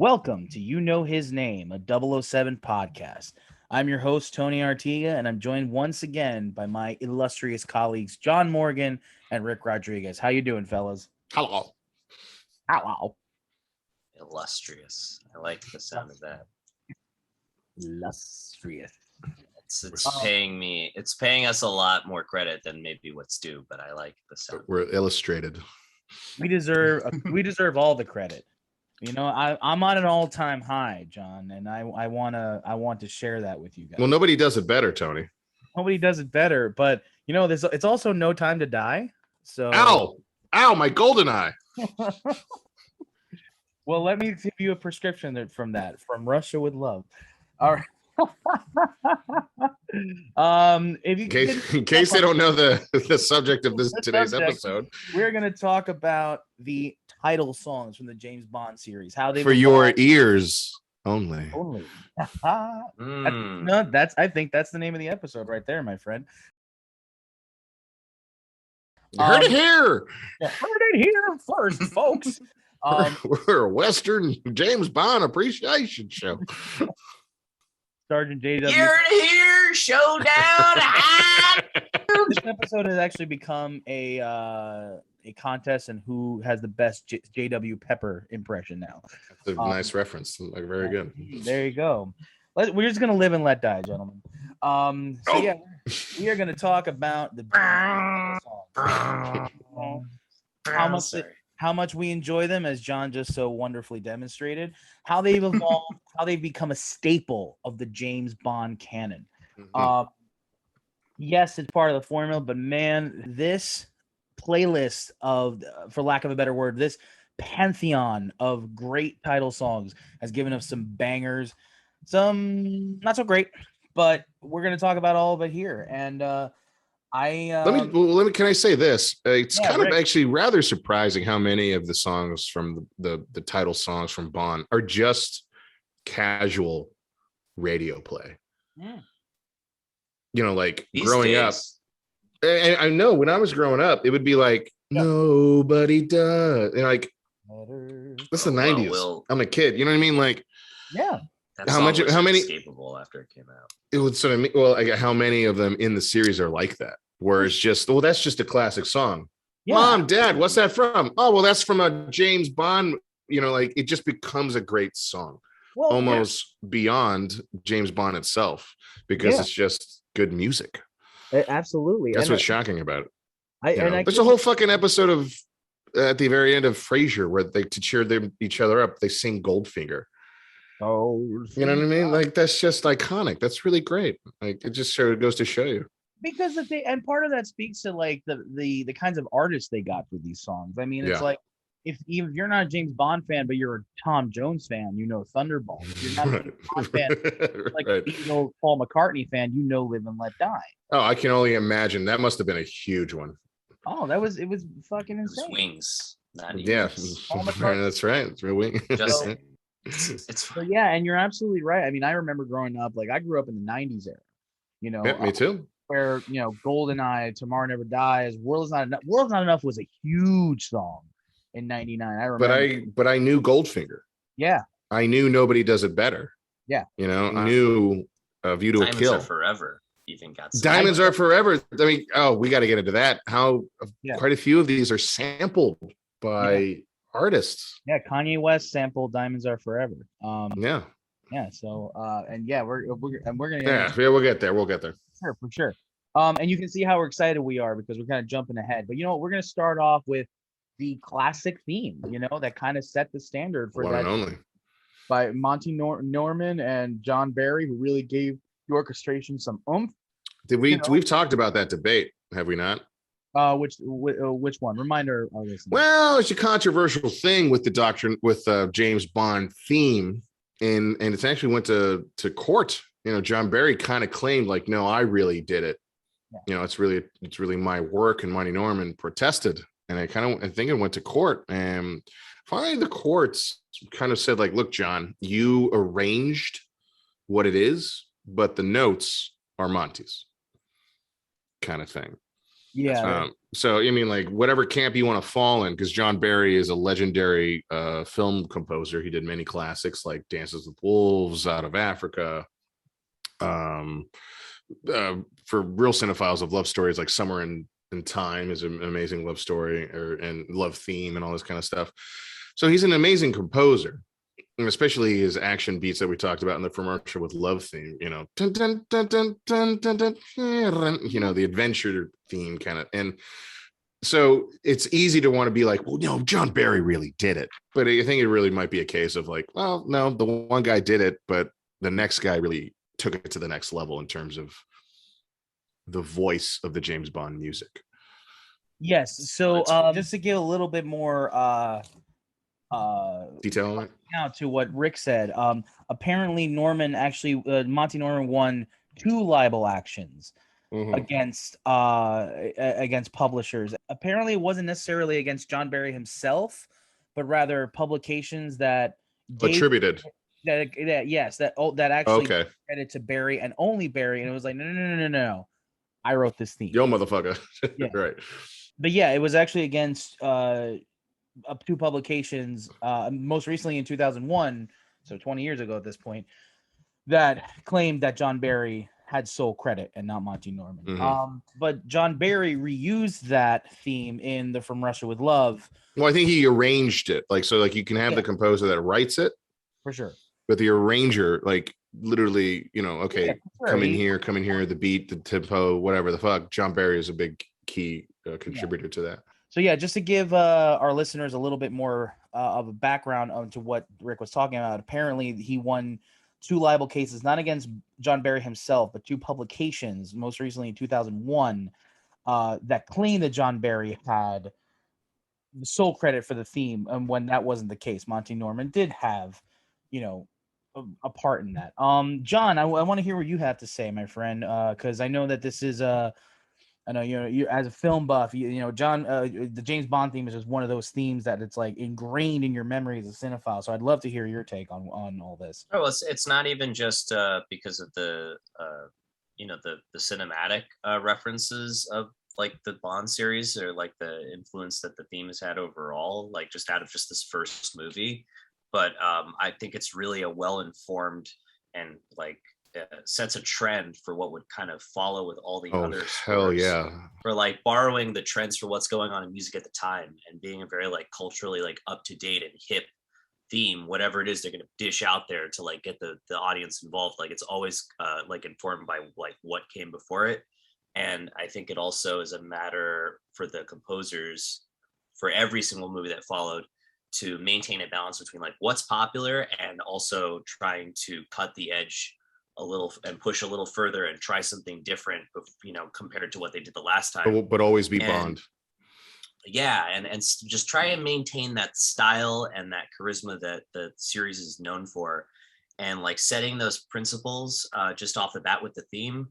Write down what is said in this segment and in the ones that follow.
Welcome to You Know His Name, a 007 podcast. I'm your host, Tony Artiga, and I'm joined once again by my illustrious colleagues, John Morgan and Rick Rodriguez. How you doing, fellas? Hello. Hello. Illustrious. I like the sound of that. Illustrious. It's paying us a lot more credit than maybe what's due, but I like the sound. We're illustrated. We deserve all the credit. You know, I'm on an all-time high, John, and I want to share that with you guys. Well, nobody does it better, Tony. Nobody does it better, but you know, it's also No Time to Die. So ow, my golden eye. Well, let me give you a prescription from Russia with Love. All right. In case they don't know the subject of today's episode, we're going to talk about the title songs from the James Bond series. How they for your ears only. I think that's the name of the episode right there, my friend. You heard it here. You heard it here first, folks. We're a Western James Bond appreciation show. Sergeant JW. Here, showdown. This episode has actually become a contest and who has the best JW Pepper impression now. That's a nice reference. Like, very good. There you go. We're just gonna live and let die, gentlemen. Yeah, we are gonna talk about the how much we enjoy them, as John just so wonderfully demonstrated, how they've evolved, how they've become a staple of the James Bond canon. Mm-hmm. Yes, it's part of the formula, but man, this playlist of, for lack of a better word, this pantheon of great title songs has given us some bangers, some not so great, but we're going to talk about all of it here. And let me can I say this? It's kind of actually rather surprising how many of the songs from the title songs from Bond are just casual radio play. Yeah. You know, like These growing up. days. And I know when I was growing up, it would be like nobody does. And like that's the 90s. I'm a kid. You know what I mean? Like, yeah. How many escapable after it came out? It would sort of how many of them in the series are like that? Where it's just, that's just a classic song. Yeah. Mom, Dad, what's that from? Oh, well, that's from a James Bond. You know, like it just becomes a great song, almost beyond James Bond itself, because it's just good music. Absolutely, that's what's shocking about it. There's a whole fucking episode of at the very end of Frasier where they to cheer each other up, they sing Goldfinger. Oh, you know what I mean? Like that's just iconic. That's really great. Like it just goes to show you. Because and part of that speaks to like the kinds of artists they got for these songs. I mean, it's like if you're not a James Bond fan, but you're a Tom Jones fan, you know Thunderball. If you're not a James Bond fan, like you know Paul McCartney fan, you know Live and Let Die. Oh, I can only imagine. That must have been a huge one. Oh, it was fucking insane. It was Wings. That's right. It's real Wings. It's fun. Yeah, and you're absolutely right. I mean, I remember growing up, like I grew up in the 90s era, you know. Yeah, me too. Where, you know, GoldenEye, Tomorrow Never Dies, World's Not Enough was a huge song in 99. I remember. But I knew Goldfinger. Yeah. I knew Nobody Does It Better. Yeah. You know, I knew View to a Kill. Diamonds Are Forever. Even got Diamonds Are Forever. I mean, we got to get into that. How quite a few of these are sampled by artists. Yeah, Kanye West sampled Diamonds Are Forever. Yeah. So we're gonna we'll get there. For sure. And you can see how excited we are because we're kind of jumping ahead. But you know what? We're gonna start off with the classic theme. You know that kind of set the standard for one that and only by Monty Norman and John Barry, who really gave the orchestration some oomph. We've talked about that debate, have we not? Which one? Reminder our listeners. Well, it's a controversial thing with the doctrine with James Bond theme, and it actually went to court. You know, John Barry kind of claimed like, no, I really did it. Yeah. You know, it's really my work, and Monty Norman protested, and I think it went to court, and finally the courts kind of said like, look, John, you arranged what it is, but the notes are Monty's, kind of thing. Yeah. right. So I mean, like whatever camp you want to fall in, because John Barry is a legendary film composer. He did many classics like Dances with Wolves, Out of Africa. Um, for real cinephiles of love stories, like Summer in Time is an amazing love story, and love theme and all this kind of stuff. So he's an amazing composer, and especially his action beats that we talked about in the From Russia with Love theme. Dun, dun, dun, dun, dun, dun, dun, the adventure theme kind of. And so it's easy to want to be like, well, no, John Barry really did it. But I think it really might be a case of like, well, no, the one guy did it, but the next guy really took it to the next level in terms of the voice of the James Bond music. Yes. So just to give a little bit more detail on it now to what Rick said, apparently Monty Norman won 2 libel actions against publishers. Apparently it wasn't necessarily against John Barry himself, but rather publications that attributed that actually credit to Barry and only Barry, and it was like no, I wrote this theme. Yo, motherfucker. Yeah. Right. But yeah, it was actually against 2 publications, most recently in 2001, so 20 years ago at this point, that claimed that John Barry had sole credit and not Monty Norman. But John Barry reused that theme in the From Russia with Love. Well, I think he arranged it like you can have the composer that writes it for sure, but the arranger like literally, come in here, the beat, the tempo, whatever the fuck. John Barry is a big key contributor to that. So yeah, just to give our listeners a little bit more of a background onto what Rick was talking about. Apparently, he won 2 libel cases, not against John Barry himself, but 2 publications, most recently in 2001, that claimed that John Barry had the sole credit for the theme, and when that wasn't the case. Monty Norman did have, a part in that. John, I want to hear what you have to say, my friend, because I know that this is I know you as a film buff, John, the James Bond theme is just one of those themes that it's like ingrained in your memory as a cinephile. So I'd love to hear your take on all this. Oh, it's not even just because of the the cinematic references of like the Bond series, or like the influence that the theme has had overall, like just out of just this first movie. But I think it's really a well-informed and like sets a trend for what would kind of follow with all the other scores. For like borrowing the trends for what's going on in music at the time and being a very like culturally like up to date and hip theme, whatever it is they're going to dish out there to like get the audience involved. Like it's always like informed by like what came before it. And I think it also is a matter for the composers for every single movie that followed to maintain a balance between like what's popular and also trying to cut the edge a little and push a little further and try something different, compared to what they did the last time. But always be Bond. Yeah, and just try and maintain that style and that charisma that the series is known for, and like setting those principles just off the bat with the theme.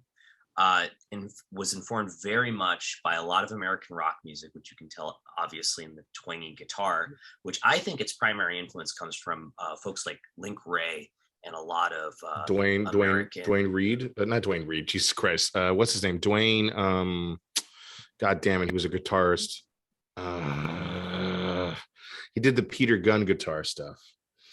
Was informed very much by a lot of American rock music, which you can tell obviously in the twangy guitar, which I think its primary influence comes from folks like Link Wray and a lot of Dwayne Reed, not Dwayne Reed, Jesus Christ, what's his name? Dwayne, God damn it, he was a guitarist. He did the Peter Gunn guitar stuff.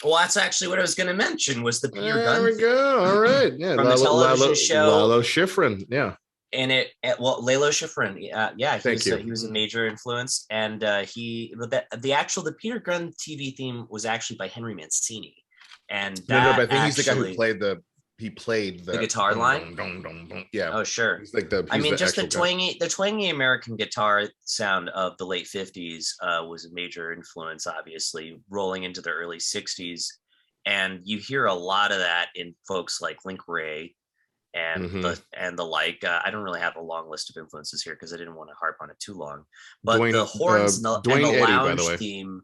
Well, that's actually what I was going to mention was the Peter Gunn. There we go. All right. Yeah. From the television show. Lalo Schifrin. Yeah. And Lalo Schifrin. He was a major influence. And the Peter Gunn TV theme was actually by Henry Mancini. And I think he's the guy who played the guitar line. Yeah. Oh, sure. He's the twangy American guitar sound of the late 50s was a major influence, obviously, rolling into the early 60s. And you hear a lot of that in folks like Link Wray and the like. I don't really have a long list of influences here because I didn't want to harp on it too long. But the horns and the lounge theme,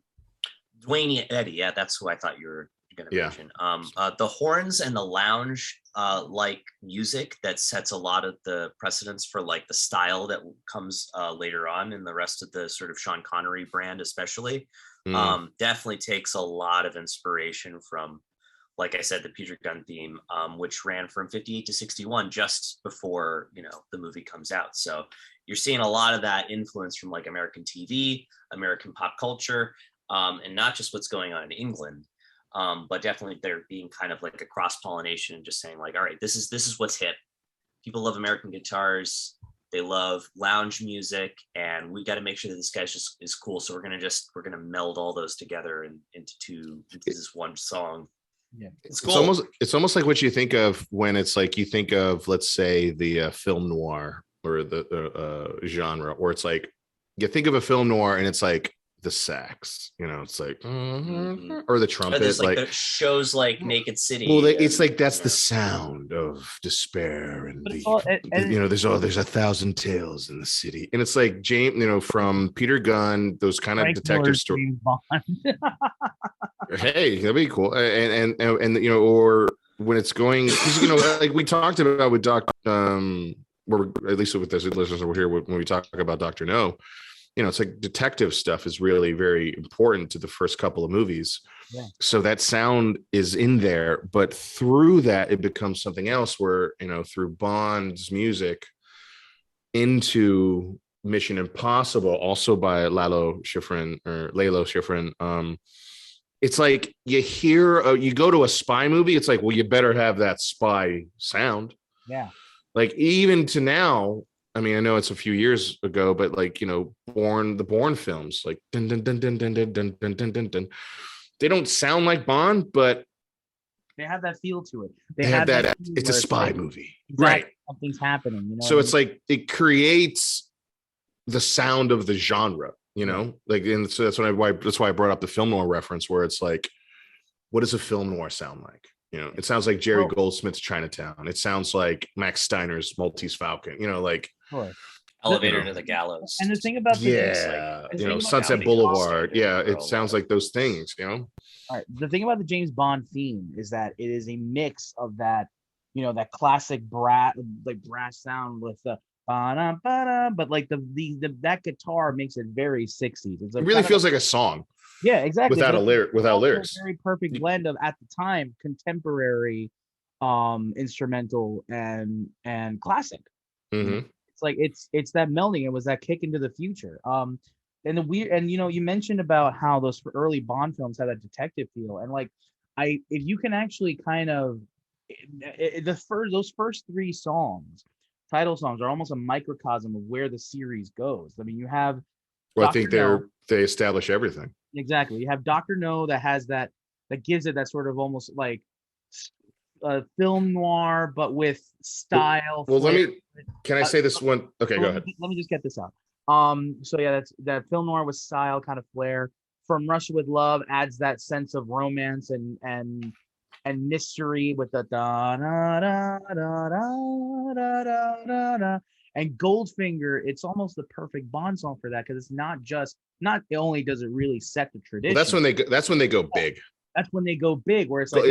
Dwayne Eddy, yeah, that's who I thought you were going to mention. The horns and the lounge like music that sets a lot of the precedents for like the style that comes later on in the rest of the sort of Sean Connery brand, especially definitely takes a lot of inspiration from, like I said, the Peter Gunn theme, which ran from 58 to 61 just before the movie comes out. So you're seeing a lot of that influence from like American TV, American pop culture, and not just what's going on in England, but definitely there being kind of like a cross pollination and just saying like, all right, this is what's hip. People love American guitars. They love lounge music, and we got to make sure that this guy's just is cool. So we're gonna meld all those together into this one song. Yeah, it's cool. It's almost like what you think of when it's like you think of, let's say, the film noir or the genre, or it's like you think of a film noir and it's like the sax, it's like or the trumpet, there's like the shows like Naked City. Well, it's like that's the sound of despair, and there's 1,000 tales in the city, and it's like James, from Peter Gunn, those kind of detective stories. Hey, that'd be cool, and or when it's going, like we talked about with Doc, or at least with this listeners over here when we talk about Dr. No. It's like detective stuff is really very important to the first couple of movies. Yeah. So that sound is in there, but through that, it becomes something else where, through Bond's music into Mission Impossible, also by Lalo Schifrin, it's like you hear, you go to a spy movie, it's like, well, you better have that spy sound. Yeah. Like even to now, I mean, I know it's a few years ago, but like, the Bourne films, like dun, dun, dun, dun, dun, dun, dun, dun, dun, dun, dun. They don't sound like Bond, but they have that feel to it. They have that. It's a spy movie, exactly, right? Something's happening. So it's like it creates the sound of the genre, like, and so that's why I brought up the film noir reference, where it's like, what does a film noir sound like? It sounds like Jerry Goldsmith's Chinatown. It sounds like Max Steiner's Maltese Falcon. Like Elevator to the Gallows. And the thing about Sunset Boulevard. Yeah, it sounds like those things. All right. The thing about the James Bond theme is that it is a mix of that, that classic brass sound with the but like that guitar makes it very 60s. It really feels like a song. Yeah, exactly. Without lyrics. A very perfect blend of, at the time, contemporary instrumental and classic. Mm-hmm. It's like it's that melding. It was that kick into the future. And you mentioned about how those early Bond films had that detective feel, and like if you can actually kind of those first three title songs are almost a microcosm of where the series goes. I mean, you have I think they establish everything. Exactly. You have Dr. No that has that gives it that sort of almost like film noir, but with style. Well, can I say this one? Okay, go ahead. Let me just get this out. So yeah, that's that film noir with style, kind of flair. From Russia with Love adds that sense of romance and mystery with the da da da da da da da da. And Goldfinger, it's almost the perfect Bond song for that, because it's not only does it really set the tradition. Well, that's when they go big. That's when they go big, where it's like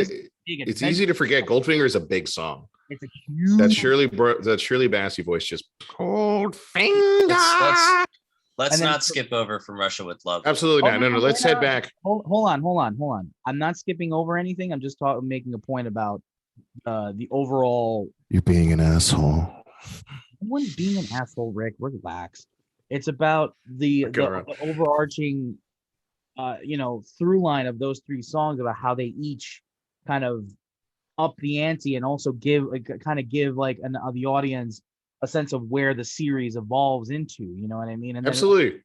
it's easy to forget. Goldfinger is a big song. It's a huge. That Shirley Bassey voice, just Goldfinger. Let's not skip over From Russia with Love. Absolutely not. No. Let's head back. Hold on. I'm not skipping over anything. I'm just making a point about the overall. You're being an asshole. I wasn't being an asshole, Rick. Relax. It's about the overarching, through line of those three songs, about how they each kind of up the ante and also give the audience a sense of where the series evolves into. You know what I mean? And absolutely.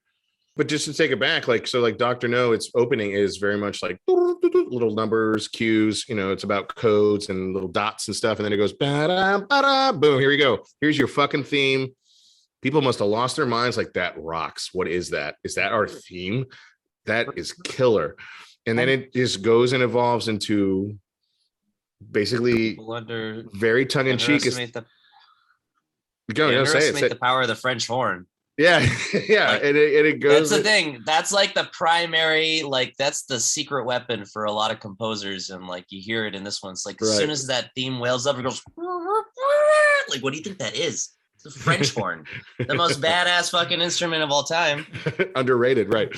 But just to take it back, like Dr. No, its opening is very much like little numbers, cues, it's about codes and little dots and stuff. And then it goes, ba-da, ba-da, boom, here we go. Here's your fucking theme. People must have lost their minds. Like, that rocks. What is that? Is that our theme? That is killer. And then it just goes and evolves into basically very tongue-in-cheek. Underestimate the power of the French horn. Yeah, yeah, like, and it goes. That's the thing. That's like the primary, like that's the secret weapon for a lot of composers, and like you hear it in this one. It's like as soon as that theme wails up, it goes. Like, what do you think that is? It's a French horn, the most badass fucking instrument of all time. Underrated, right?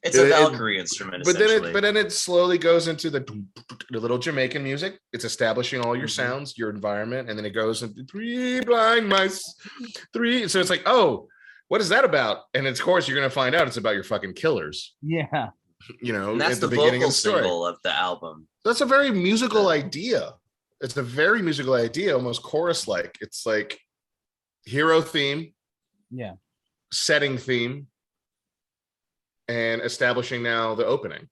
It's a Valkyrie instrument. But then it slowly goes into the little Jamaican music. It's establishing all your sounds, your environment, and then it goes into three blind mice, three. So it's like, oh. what is that about? And of course, you're going to find out it's about your fucking killers. Yeah. You know, And that's at the the beginning vocal of the story. single of the album. That's a very musical idea. It's a very musical idea, almost chorus-like. It's like hero theme, Yeah. setting theme, and establishing now the opening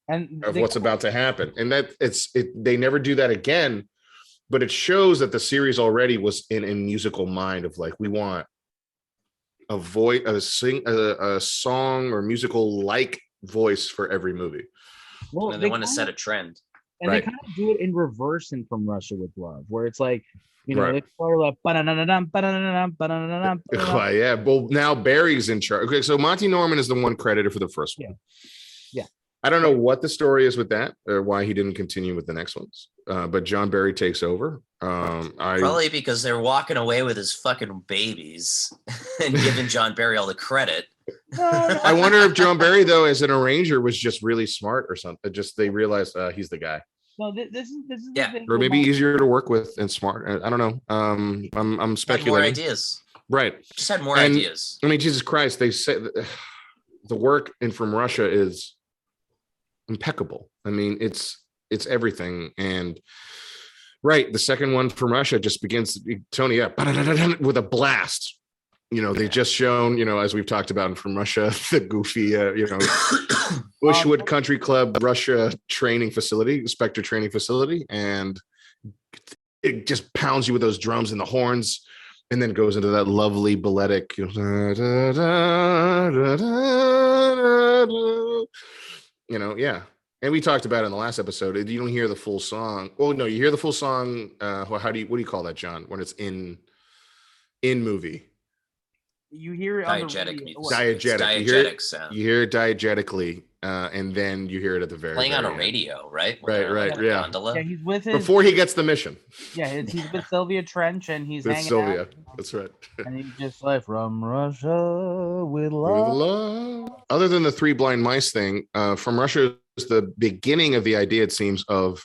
And of what's about to happen. And that they never do that again, but it shows that the series already was in a musical mind of like, we want a voice, a song or musical like voice for every movie. well, And they want to set a trend. and Right. they kind of do it in reverse in From Russia with Love, where it's like, you know, Right. they start like ba-da-da-da-dum, ba-da-da-da-dum, ba-da-da-da-dum, ba-da-da-dum. Yeah. Well, now Barry's in charge. Okay, so Monty Norman is the one credited for the first one. Yeah. I don't know what the story is with that or why he didn't continue with the next ones. But John Barry takes over. Probably because they're walking away with his fucking babies and giving John Barry all the credit. I wonder if John Barry, though, as an arranger, was just really smart or something. Just they realized he's the guy, No, this is Yeah. the thing or with maybe Monty- easier to work with and smart. I don't know. I'm Had more speculating. ideas. Right. Just had more And- ideas. I mean, Jesus Christ, they say the work in From Russia is impeccable. I mean, it's everything. And right, the second one From Russia just begins, Tony, with a blast. You know, they just shown, you know, as we've talked about in From Russia, the goofy, Bushwood Country Club Russia training facility, Spectre training facility, and it just pounds you with those drums and the horns, and then goes into that lovely balletic, yeah. And we talked about it in the last episode. You don't hear the full song. Well, no, you hear the full song. What do you call that, John? When it's in movie. You hear it on the Diegetic radio. music. What? Diegetic. It's You hear diegetic sound. You hear it diegetically, and then you hear it at the very Playing on a end. radio, right? When Right, they're right, on a yeah. gondola. Yeah, he's with his. Before he gets the mission. Yeah, he's with Sylvia Trench, and he's With hanging Sylvia. out. That's right. And he's just like, From Russia with With love. love. Other than the Three Blind Mice thing, From Russia is the beginning of the idea, it seems, of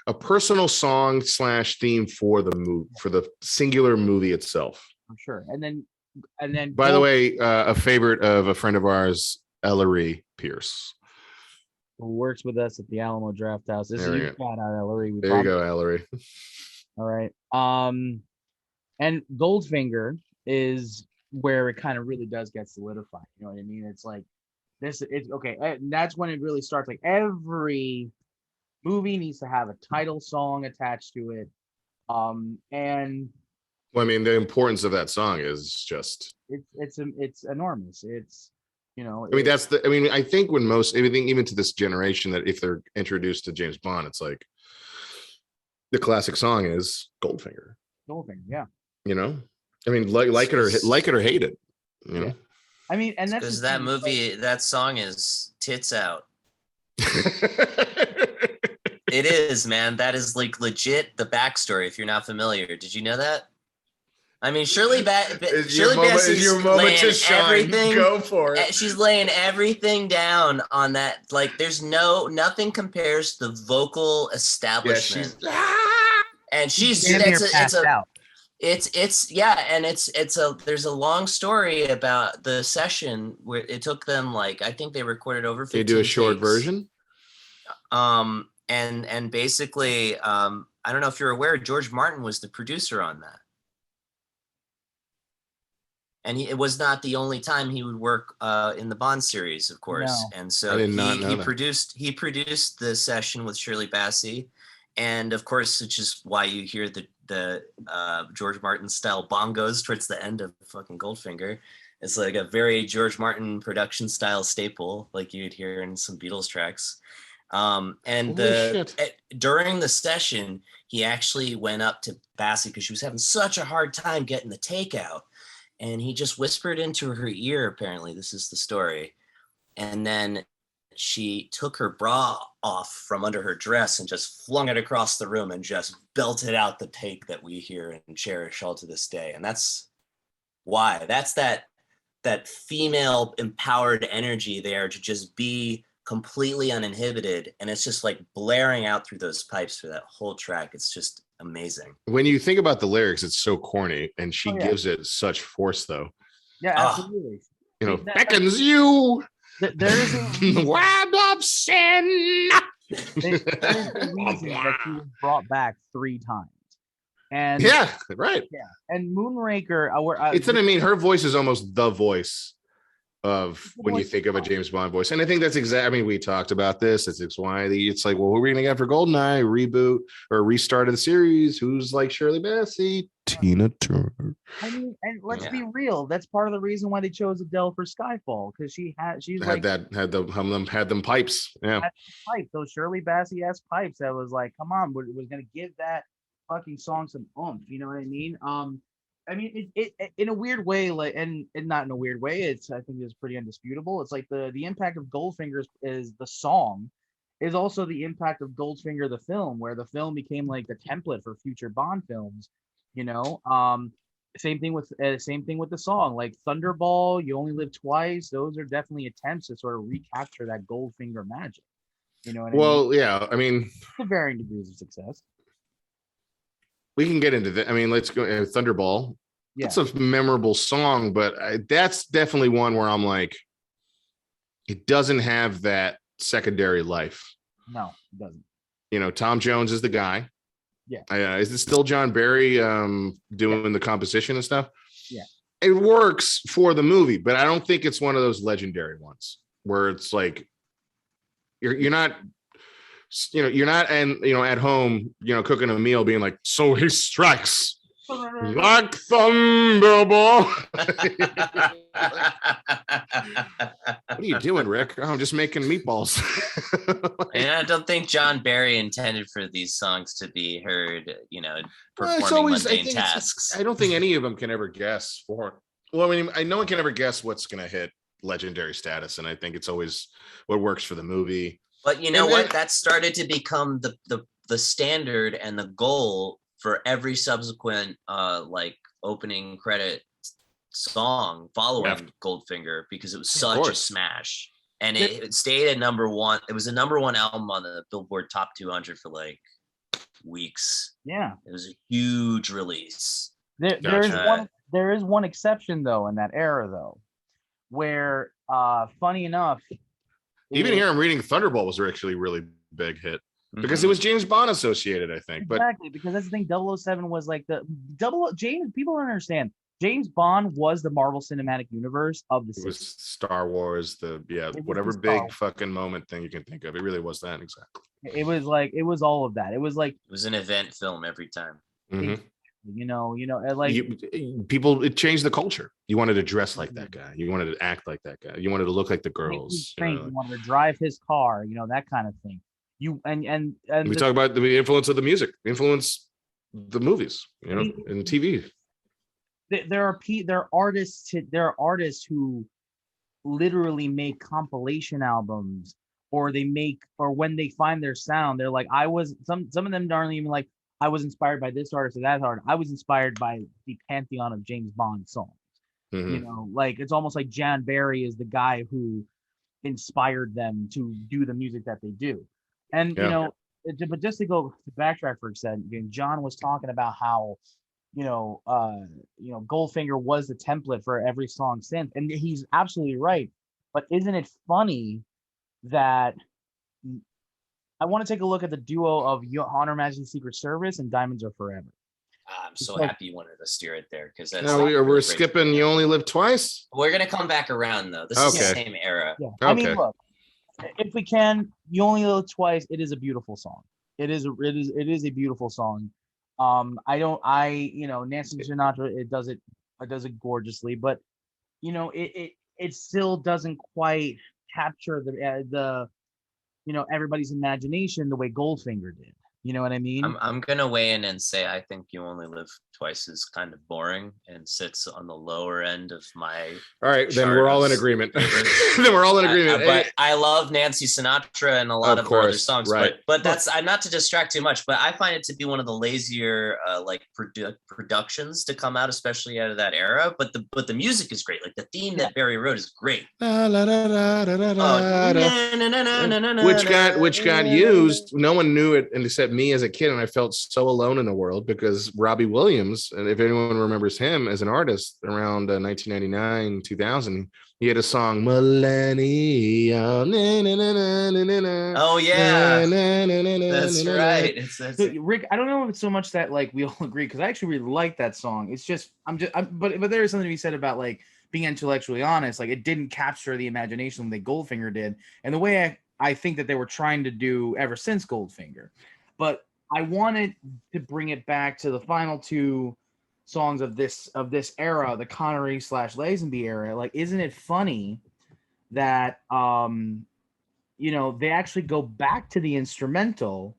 a personal song / theme for the movie, for the singular movie itself. For sure. And then By the way, a favorite of a friend of ours, Ellery Pierce. who works with us at the Alamo Draft House. This There is we your go. shout out, Ellery. We There you promise. go, Ellery. All right. And Goldfinger is where it kind of really does get solidified. You know what I mean? It's like this. It's okay. And that's when it really starts. Like every movie needs to have a title song attached to it. And Well, I mean, the importance of that song is just. it's enormous. It's, you know. I mean, I think when everything, even to this generation, that if they're introduced to James Bond, it's like the classic song is Goldfinger. Goldfinger. Yeah. You know, I mean, like it or hate it. You know. I mean, and that's Because the that thing, movie, that song is tits out. It is, man. That is like legit the backstory. If you're not familiar, did you know that? I mean, Shirley Bassey's your moment laying to shine. everything. Go for it. She's laying everything down on that. Like, there's nothing compares to the vocal Yeah, establishment. she's. And she's damn near it's passed out. there's a long story about the session where it took them, like, I think they recorded over 15 They do a short takes. version. And basically, I don't know if you're aware, George Martin was the producer on that. And it was not the only time he would work in the Bond series, of course. No. And so I did not know he that. produced the session with Shirley Bassey, and of course, which is why you hear the George Martin style bongos towards the end of fucking Goldfinger. It's like a very George Martin production style staple, like you'd hear in some Beatles tracks. During the session, he actually went up to Bassey because she was having such a hard time getting the takeout. And he just whispered into her ear, apparently, this is the story. And then she took her bra off from under her dress and just flung it across the room and just belted out the take that we hear and cherish all to this day. And that's why. That's that female empowered energy there to just be completely uninhibited. And it's just like blaring out through those pipes for that whole track. It's just amazing. When you think about the lyrics, it's so corny, and she Oh, yeah. gives it such force, though. Yeah, Ah. absolutely. You know, That- beckons you. There is a reason, Web of sin. there is a reason that she was brought back 3 times. And Yeah, right. and Moonraker, It's what I mean. Her voice is almost the voice of when you voice think of a James Bond voice. And I think that's exactly, I mean, we talked about this. It's why it's like, well, who are we going to get for GoldenEye? Reboot or restart of the series? Who's like Shirley Bassey? Tina Turner. I mean, and let's Yeah. be real. That's part of the reason why they chose Adele for Skyfall, because she's like Had them pipes. Yeah. pipes, those Shirley Bassey ass pipes. That was like, come on, was gonna give that fucking song some oomph. You know what I mean? I mean, it in a weird way, like, and not in a weird way. I think it's pretty undisputable. It's like the impact of Goldfinger is the song, is also the impact of Goldfinger the film, where the film became like the template for future Bond films. You know, same thing with the song, like Thunderball, You Only Live Twice. Those are definitely attempts to sort of recapture that Goldfinger magic. You know what I mean? Well, yeah. I mean, To varying degrees of success. we can get into that. I mean, let's go. Thunderball. Yeah. It's a memorable song, but that's definitely one where I'm like, it doesn't have that secondary life. No, it doesn't. You know, Tom Jones is the guy. Yeah. Is it still John Barry doing the composition and stuff? Yeah. It works for the movie, but I don't think it's one of those legendary ones where it's like you're not, you know, you're not, and you know, at home, you know, cooking a meal being like, so he strikes like Thunderball. What are you doing, Rick? Oh, I'm just making meatballs. And I don't think John Barry intended for these songs to be heard, you know, Well, performing mundane tasks. I don't think any of them can ever guess for. Well, I mean, no one can ever guess what's going to hit legendary status, and I think it's always what works for the movie. But you know And what? then- That started to become the standard and the goal for every subsequent like opening credit song following Goldfinger, because it was such a course. smash. And it stayed at number 1. It was a number 1 album on the Billboard Top 200 for like weeks. Yeah. It was a huge release. Gotcha. There is one exception though in that era though, where funny enough, Even here, I'm reading Thunderball was actually a really big hit because it was James Bond associated, I think. But exactly, because that's the thing. 007 was like the James. People don't understand. James Bond was the Marvel Cinematic Universe of the it was 60s. Star Wars, was whatever the big Star- fucking moment thing you can think of. It really was that exactly. It was all of that. It was like, It was an event film every time. Mhm. you know, like It changed the culture. You wanted to dress like that guy. You wanted to act like that guy. You wanted to look like the girls. you wanted to drive his car, you know, that kind of thing. You and We talk about the influence of the music, influence the movies, you know, and TV. there are artists who literally make compilation albums, or when they find their sound, they're like, some of them aren't even like, I was inspired by this artist or that artist. I was inspired by the pantheon of James Bond songs. Mhm. You know, like it's almost like John Barry is the guy who inspired them to do the music that they do. And you Yeah. know, but just to backtrack for a second, John was talking about how Goldfinger was the template for every song since, and he's absolutely right. But isn't it funny that I want to take a look at the duo of Honor Majesty's Secret Service and Diamonds Are Forever? I'm so like- happy you wanted to steer it there, because No, we're skipping You Only Live Twice. We're gonna come back around though. This is the Okay. same era. Yeah. I mean, Okay. look, if we can, You Only Live Twice. It is a beautiful song. It is a beautiful song. Nancy Sinatra, it does it gorgeously, but you know, it still doesn't quite capture the everybody's imagination the way Goldfinger did. You know what I mean? I'm gonna weigh in and say I think You Only Live Twice is kind of boring and sits on the lower end of my. All right, then we're all in Charters. agreement. Then we're all in agreement. But I love Nancy Sinatra and a lot Of of her other course, songs. right. But that's not to distract too much. But I find it to be one of the lazier productions to come out, especially out of that era. But the music is great. Like the theme that Barry wrote is great. La, la, la, la, la, la, Oh, la. Which got used. No one knew it except me as a kid, and I felt so alone in the world because Robbie Williams, and if anyone remembers him as an artist around 1999, 2000, he had a song Millennium. Oh yeah, that's right. So, Rick, I don't know if it's so much that like we all agree, because I actually really like that song. It's just but there is something to be said about like being intellectually honest. Like it didn't capture the imagination the way Goldfinger did, and the way I think that they were trying to do ever since Goldfinger. But I wanted to bring it back to the final two songs of this era, the Connery / Lazenby era. Like, isn't it funny that they actually go back to the instrumental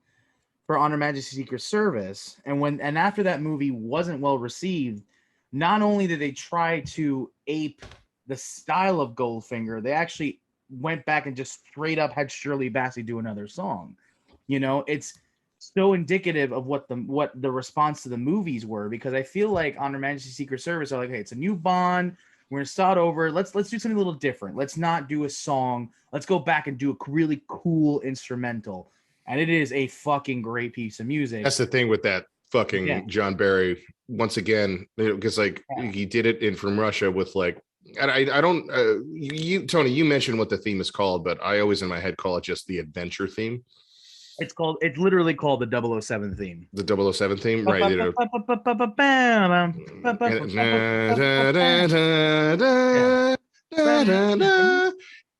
for On Her Majesty's Secret Service, and after that movie wasn't well received, not only did they try to ape the style of Goldfinger, they actually went back and just straight up had Shirley Bassey do another song. It's so indicative of what the response to the movies were, because I feel like On Her Majesty's Secret Service are like, hey, it's a new Bond, we're gonna start over. Let's do something a little different. Let's not do a song. Let's go back and do a really cool instrumental. And it is a fucking great piece of music. That's the thing with that fucking John Barry. Once again, because he did it in From Russia with like, and I don't. Tony, you mentioned what the theme is called, but I always in my head call it just the adventure theme. It's literally called the 007 theme. The 007 theme, right?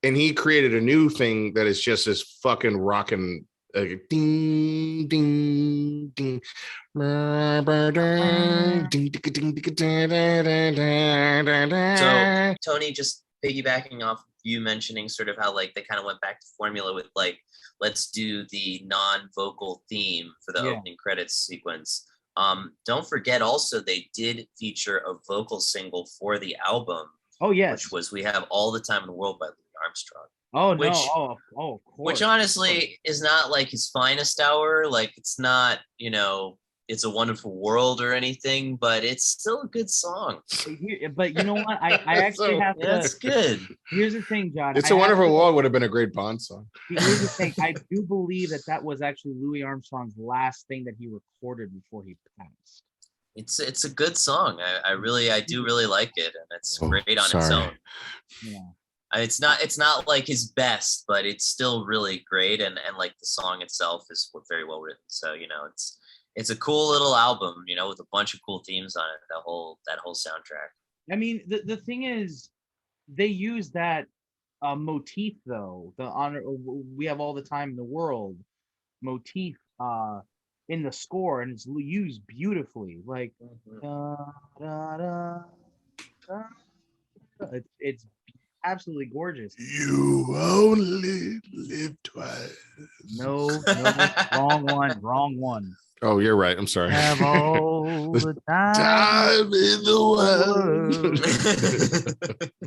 And he created a new thing that is just this fucking rocking, ding ding ding. So Tony, just piggybacking off you mentioning sort of how like they kind of went back to formula with like, let's do the non-vocal theme for the opening credits sequence. Don't forget also they did feature a vocal single for the album. Oh yes, which was We Have All the Time in the World by Louis Armstrong. Oh no! Of course. Which honestly is not like his finest hour. Like it's not, It's a Wonderful World or anything, but it's still a good song. But you know what? I actually have to. That's good. Here's the thing, John. It's a Wonderful World would have been a great Bond song. Here's the thing. I do believe that was actually Louis Armstrong's last thing that he recorded before he passed. It's a good song. I do really like it, and it's great on its own. Yeah. It's not like his best, but it's still really great, and like the song itself is very well written. So it's a cool little album, with a bunch of cool themes on it. That whole soundtrack. I mean, the thing is, they use that motif though. We Have All the Time in the World motif in the score, and it's used beautifully. Like, it's absolutely gorgeous. You only live twice. No, wrong one. Oh, you're right. I'm sorry. Have all the time in the world.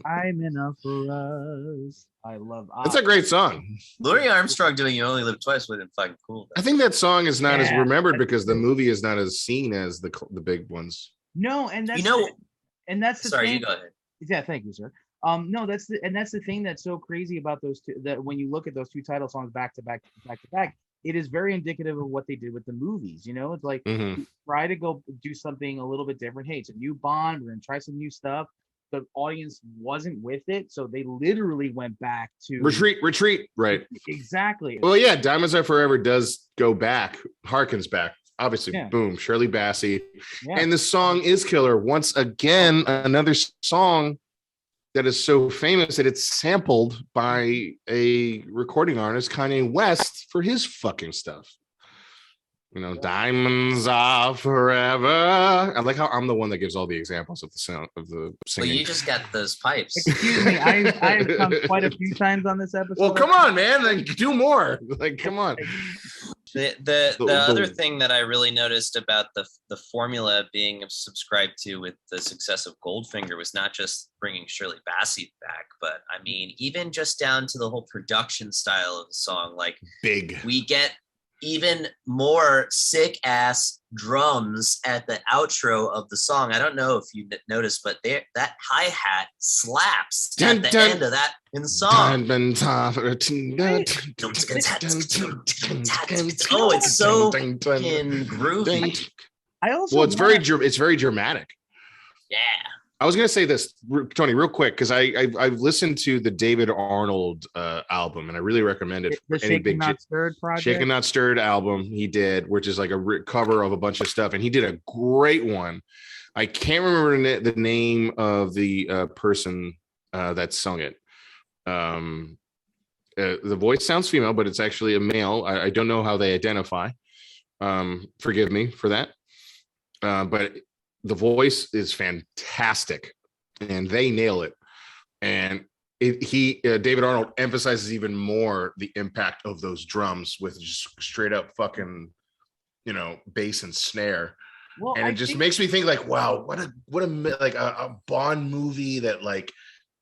Time enough for us. I love. That's a great song. Louis Armstrong doing "You Only Live Twice" would have been fucking cool. I think that song is not as remembered because the movie is not as seen as the big ones. No, and that's the sorry, thing. you go ahead. Yeah, thank you, sir. No, that's the thing that's so crazy about those two. That when you look at those two title songs back to back, it is very indicative of what they did with the movies. It's like try to go do something a little bit different. Hey, it's a new Bond. We're gonna try some new stuff. The audience wasn't with it, so they literally went back to retreat. Right. Exactly. Well, yeah, Diamonds Are Forever does go back, harkens back. Obviously, boom, Shirley Bassey, and the song is killer. Once again, another song that is so famous that it's sampled by a recording artist, Kanye West, for his fucking stuff. Diamonds are forever. I like how I'm the one that gives all the examples of the sound of the singing. Well, you just got those pipes. Excuse me, I've come quite a few times on this episode. Well, come on, man, like do more. Like, come on. The other thing that I really noticed about the formula being subscribed to with the success of Goldfinger was not just bringing Shirley Bassey back, but I mean, even just down to the whole production style of the song. Like, big. We get even more sick ass drums at the outro of the song. I don't know if you noticed, but that hi-hat slaps at the end of that in the song. Oh, it's so fucking groovy. It's very dramatic. Yeah. I was gonna say this, Tony, real quick, because I've listened to the David Arnold album, and I really recommend it for any big Not Stirred project. Shaken Not Stirred album he did, which is like a cover of a bunch of stuff, and he did a great one. I can't remember the name of the person that sung it. The voice sounds female, but it's actually a male. I don't know how they identify. Forgive me for that. But the voice is fantastic and they nail it. And David Arnold emphasizes even more the impact of those drums with just straight up fucking, bass and snare. Well, and it just makes me think like, wow, what a Bond movie that like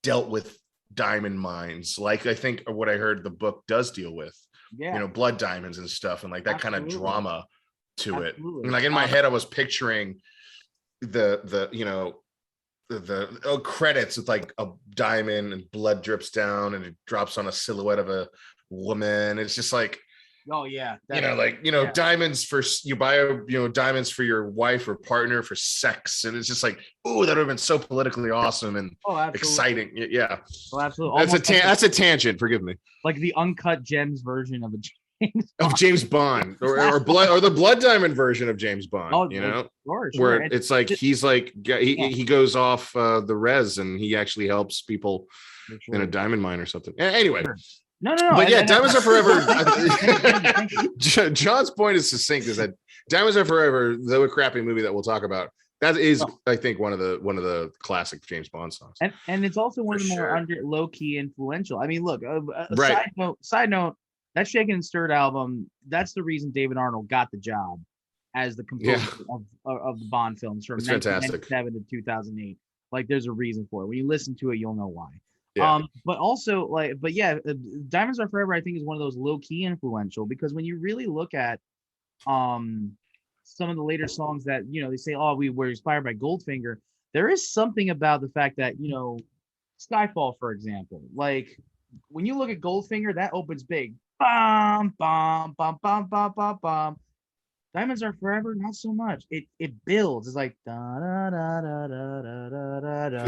dealt with diamond mines. Like I think what I heard the book does deal with, blood diamonds and stuff, and like that kind of drama to it. And like in my head, I was picturing the credits with like a diamond and blood drips down and it drops on a silhouette of a woman. It's just like, oh yeah, diamonds for you buy diamonds for your wife or partner for sex, and it's just like, oh, that would have been so politically awesome and exciting. Yeah, oh, absolutely. That's a tangent. Forgive me. Like the uncut gems version of a James Bond or the blood diamond version of James Bond, sure. Where it's like he's like he goes off the res and he actually helps people in a diamond mine or something. Anyway. Sure. No. But yeah, diamonds are forever. John's point is succinct: is that Diamonds Are Forever, though a crappy movie that we'll talk about, that is, I think, one of the classic James Bond songs. And it's also one of the more low key influential. I mean, look. Right. Side note. That Shaken and Stirred album, that's the reason David Arnold got the job as the composer of the Bond films from 1997 to 2008. Like, there's a reason for it. When you listen to it, you'll know why. Yeah. But also, Diamonds Are Forever, I think, is one of those low-key influential, because when you really look at some of the later songs that, they say, oh, we were inspired by Goldfinger, there is something about the fact that, Skyfall, for example, like, when you look at Goldfinger, that opens big. Bum, bum, bum, bum, bum, bum, bum. Diamonds Are Forever, not so much. It builds. It's like da da da da da da da da.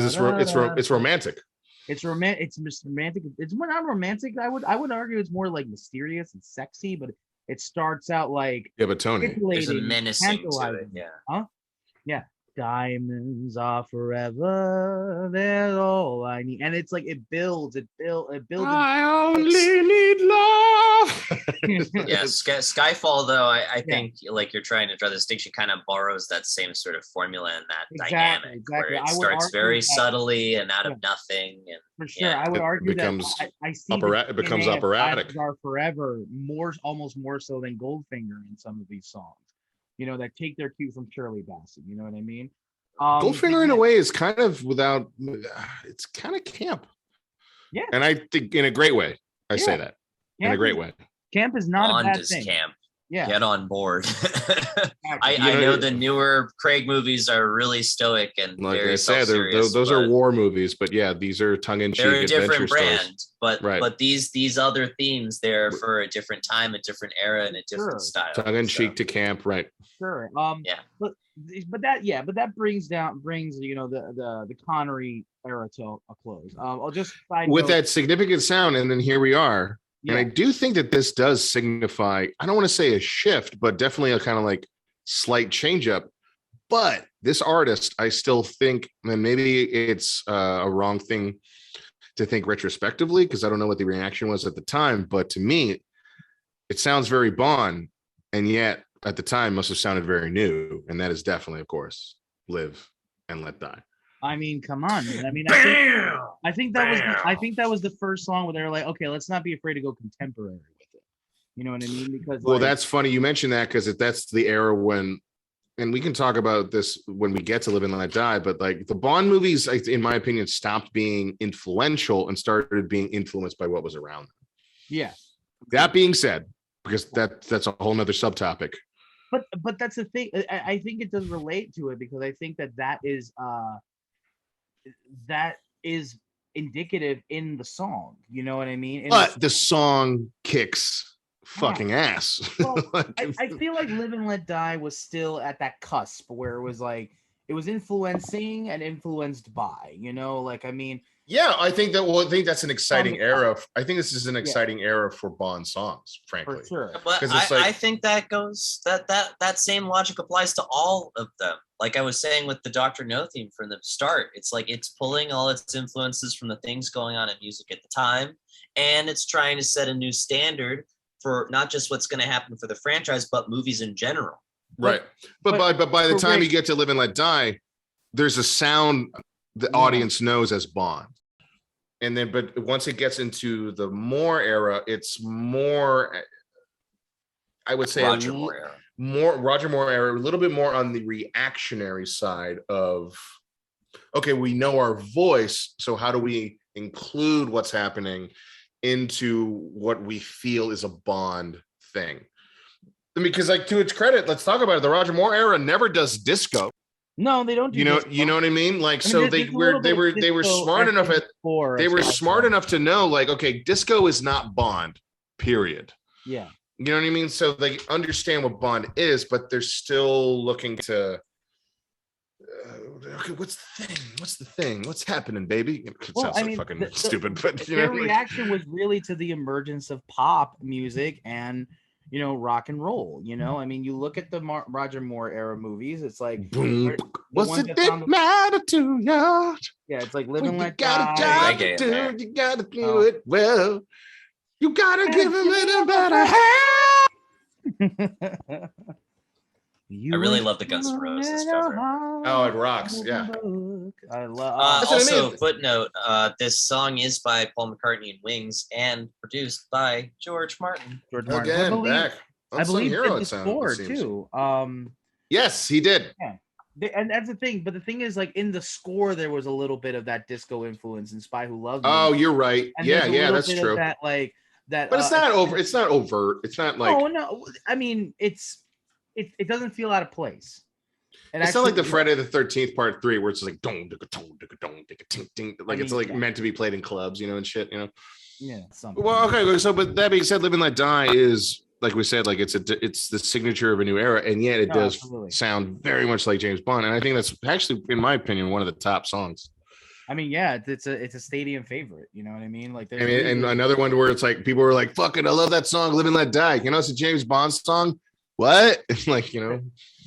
It's romantic. It's romantic. It's romantic. It's more not romantic. I would argue it's more like mysterious and sexy, but it starts out like but Tony, there's a menacing to it. Yeah. Huh? Yeah. Diamonds are forever. They're all I need, and it's like it builds. I only need love. Yeah, Skyfall, though, I think like you're trying to draw the distinction, kind of borrows that same sort of formula and that dynamic where it starts very subtly and out of nothing. And for sure, I would argue that I see it becomes operatic. Diamonds Are Forever almost more so than Goldfinger in some of these songs. That take their cue from Shirley Bassey. You know what I mean? Goldfinger, in a way, is kind of it's kind of camp. Yeah. And I think in a great way. I say that. In a great way. Camp is not a bad thing. Camp. Yeah. Get on board. I know the newer Craig movies are really stoic and like very I said, those are war movies, but yeah, these are tongue-in-cheek they're a adventure different brand, stories. but these other themes, they're for a different time, a different era, and a different style. Tongue-in-cheek to camp, right? Sure. But that brings the Connery era to a close. I'll just with that significant sound, and then here we are. Yeah. And I do think that this does signify, I don't want to say a shift, but definitely a kind of like slight change up. But this artist, I still think, and maybe it's a wrong thing to think retrospectively, because I don't know what the reaction was at the time. But to me, it sounds very Bond, and yet at the time must have sounded very new. And that is definitely, of course, Live and Let Die. I mean, come on, man. I mean, I think that was the first song where they were like, okay, let's not be afraid to go contemporary with it. You know what I mean? Because that's funny you mentioned that, because that's the era when, and we can talk about this when we get to Live and Let Die, but like the Bond movies, in my opinion, stopped being influential and started being influenced by what was around them. Yeah. That being said, because that's a whole nother subtopic. But that's the thing. I think it does relate to it because I think that is indicative in the song. You know what I mean? But the song kicks fucking ass. Well, I feel like Live and Let Die was still at that cusp where it was like it was influencing and influenced by, like I mean. Yeah, I think that's an exciting era. I think this is an exciting era for Bond songs, frankly. For sure. But I think that goes that same logic applies to all of them. Like I was saying with the Dr. No theme from the start, it's like it's pulling all its influences from the things going on in music at the time, and it's trying to set a new standard for not just what's going to happen for the franchise, but movies in general. Right. But by the time you get to Live and Let Die, there's a sound the audience knows as Bond. And then, but once it gets into the Moore era, it's more, I would say, Roger Moore era. Roger Moore era, a little bit more on the reactionary side of, okay, we know our voice, so how do we include what's happening into what we feel is a Bond thing? Because, like, to its credit, let's talk about it. The Roger Moore era never does disco. No, they don't do you know what I mean? Like, so they were smart enough to know, like, okay, disco is not Bond, period. Yeah. You know what I mean? So they understand what Bond is, but they're still looking to okay, what's the thing? What's happening, baby? It sounds so fucking stupid, but their reaction was really to the emergence of pop music and rock and roll. I mean, you look at the Roger Moore era movies, it's like, boom, what's it that matter to you? Yeah, it's like Live and Let Die. You gotta do it well. You gotta give him a better hand. I really love the Guns N' Roses cover. Oh, it rocks! Yeah. I love. Also, footnote: this song is by Paul McCartney and Wings, and produced by George Martin. Again, back. I believe did the score too. Yes, he did. Yeah, and that's the thing. But the thing is, like in the score, there was a little bit of that disco influence in Spy Who Loves Me. Oh, you're right. And yeah, that's true. That, like that, but it's not over. It's not overt. It's not like. No. I mean, it doesn't feel out of place. It's not like the Friday the 13th Part 3 where it's like like it's like meant to be played in clubs, and shit, Yeah. Something. Well, okay. So, but that being said, Live and Let Die is, like we said, like it's the signature of a new era, and yet it does sound very much like James Bond, and I think that's actually, in my opinion, one of the top songs. I mean, yeah, it's a stadium favorite. You know what I mean? Like, and another one where it's like people were like, "Fucking, I love that song, Live and Let Die." It's a James Bond song. What? Like,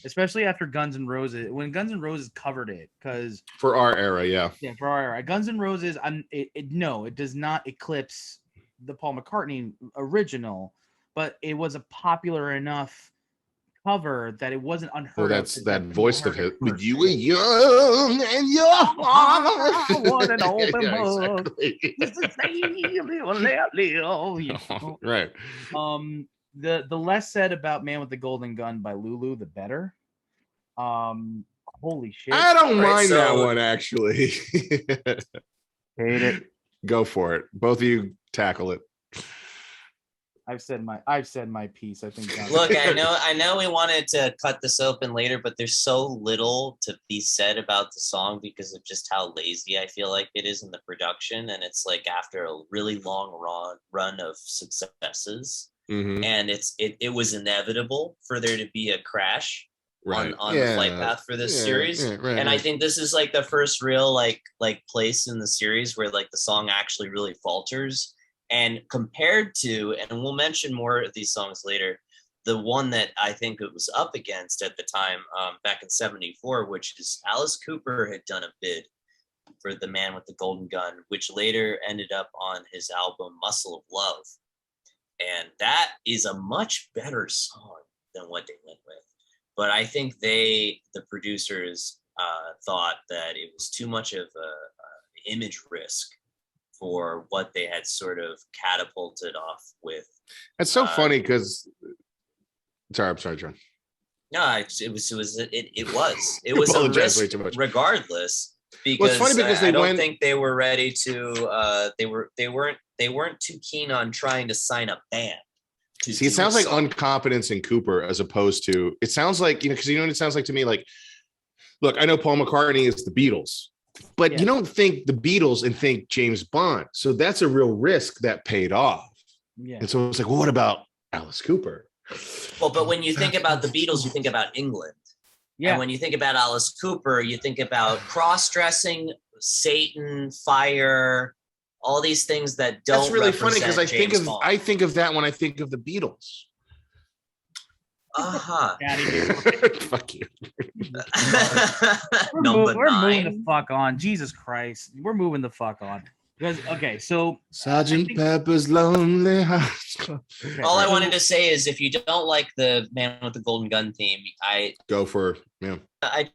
especially after Guns N' Roses, when Guns N' Roses covered it, because for our era, yeah, for our era, Guns N' Roses, it does not eclipse the Paul McCartney original, but it was a popular enough cover that it wasn't unheard of. That's that voice of his. When you were young and your heart was an open book. Just to say live. Right. The less said about Man with the Golden Gun by Lulu, the better. Holy shit. I don't mind that one, actually. Hate it. Go for it. Both of you tackle it. I've said my piece. I think. Look, I know we wanted to cut this open later, but there's so little to be said about the song because of just how lazy I feel like it is in the production, and it's like after a really long run of successes. Mm-hmm. And it was inevitable for there to be a crash on the flight path for this series. And I think this is like the first real like place in the series where like the song actually really falters. And compared to, and we'll mention more of these songs later, the one that I think it was up against at the time, back in '74, which is Alice Cooper had done a bid for The Man with the Golden Gun, which later ended up on his album Muscle of Love. And that is a much better song than what they went with. But I think the producers, thought that it was too much of a image risk for what they had sort of catapulted off with. That's so funny because. I'm sorry, John. No, it was a risk regardless. Because it's funny because I don't think they were ready to. They weren't too keen on trying to sign a band. See, it sounds like incompetence in Cooper as opposed to, it sounds like, because you know what it sounds like to me? Like, look, I know Paul McCartney is the Beatles, but you don't think the Beatles and think James Bond. So that's a real risk that paid off. Yeah. And so it's like, well, what about Alice Cooper? Well, but when you think about the Beatles, you think about England. Yeah. And when you think about Alice Cooper, you think about cross-dressing, Satan, fire, all these things that don't. That's really funny because I think of that when I think of the Beatles. Fuck you. We're moving the fuck on. Jesus Christ. We're moving the fuck on. Because so Sergeant Pepper's Lonely Hearts. All I wanted to say is if you don't like the Man with the Golden Gun theme, I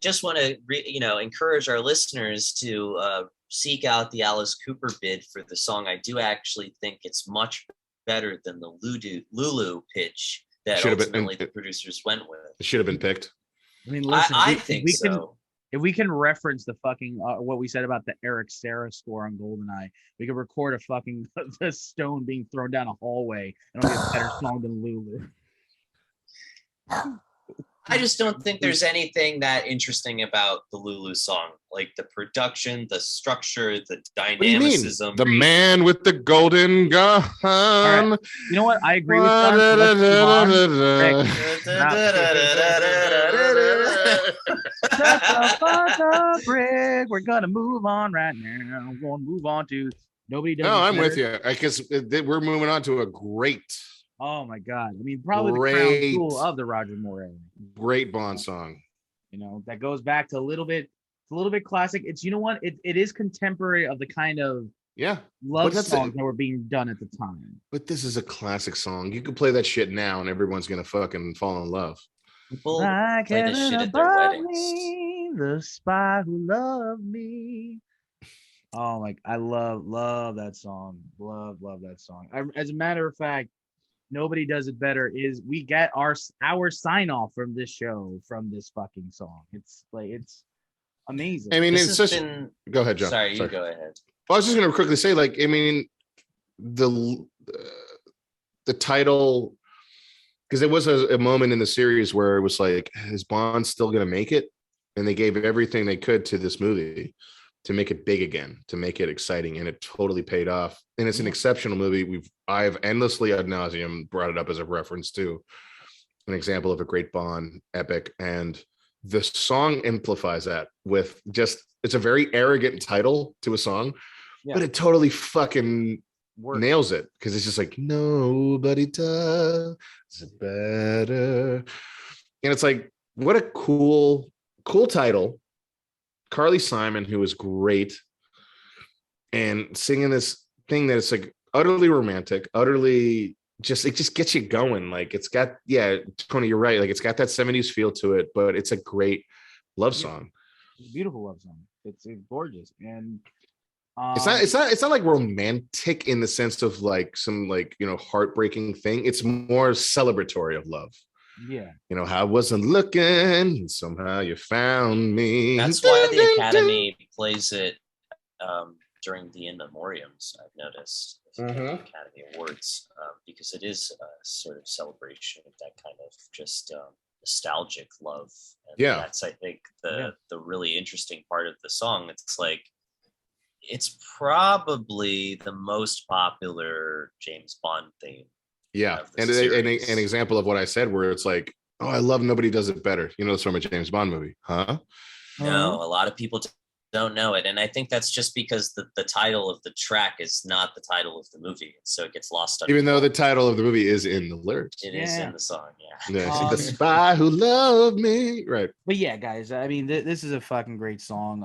just want to encourage our listeners to seek out the Alice Cooper bid for the song. I do actually think it's much better than the Lulu pitch that ultimately the producers went with. It should have been picked. I mean, listen, I think so. If we can reference the fucking what we said about the Eric Serra score on GoldenEye, we could record a fucking the stone being thrown down a hallway, and it'll be a better song than Lulu. I just don't think there's anything that interesting about the Lulu song, like the production, the structure, the dynamicism. The Man with the Golden Gun. Right. You know what? I agree with that. We're gonna move on right now. We're gonna move on to Nobody Does. No, I'm with you. I guess we're moving on to a great. Oh my God! I mean, probably the crown jewel of the Roger Moore. Great Bond song. That goes back to a little bit classic. It's what it is contemporary of the kind of love songs that were being done at the time. But this is a classic song. You could play that shit now, and everyone's gonna fucking fall in love. People play this shit at their weddings. The spy who loved me. Oh my! I love that song. Love that song. As a matter of fact. Nobody Does It Better is we get our sign off from this show from this fucking song. It's amazing. I mean, go ahead, John. Sorry, you go ahead. Well, I was just going to quickly say, the title, because there was a moment in the series where it was like, is Bond still going to make it? And they gave everything they could to this movie to make it big again, to make it exciting, and it totally paid off. And it's an exceptional movie. I've endlessly ad nauseum brought it up as a reference to an example of a great Bond epic, and the song amplifies that with it's a very arrogant title to a song, but it totally fucking nails it because it's just like Nobody Does It Better, and it's like what a cool title. Carly Simon, who is great, and singing this thing that it's like utterly romantic, utterly it just gets you going. Like it's got, Tony, you're right. Like it's got that 70s feel to it, but it's a great love song. It's a beautiful love song. It's gorgeous. And it's not like romantic in the sense of like some heartbreaking thing. It's more celebratory of love. Yeah. I wasn't looking, and somehow you found me. That's why the Academy plays it during the in memoriams. I've noticed Academy Awards because it is a sort of celebration of that kind of just nostalgic love. And that's I think the really interesting part of the song. It's like it's probably the most popular James Bond theme. Yeah, and an example of what I said, where it's like, oh, I love Nobody Does It Better. It's from a James Bond movie, huh? No, a lot of people don't know it, and I think that's just because the title of the track is not the title of the movie, so it gets lost. Even though the title of the movie is in the lyrics, it is in the song. The spy who loved me, right? But yeah, guys, I mean, this is a fucking great song.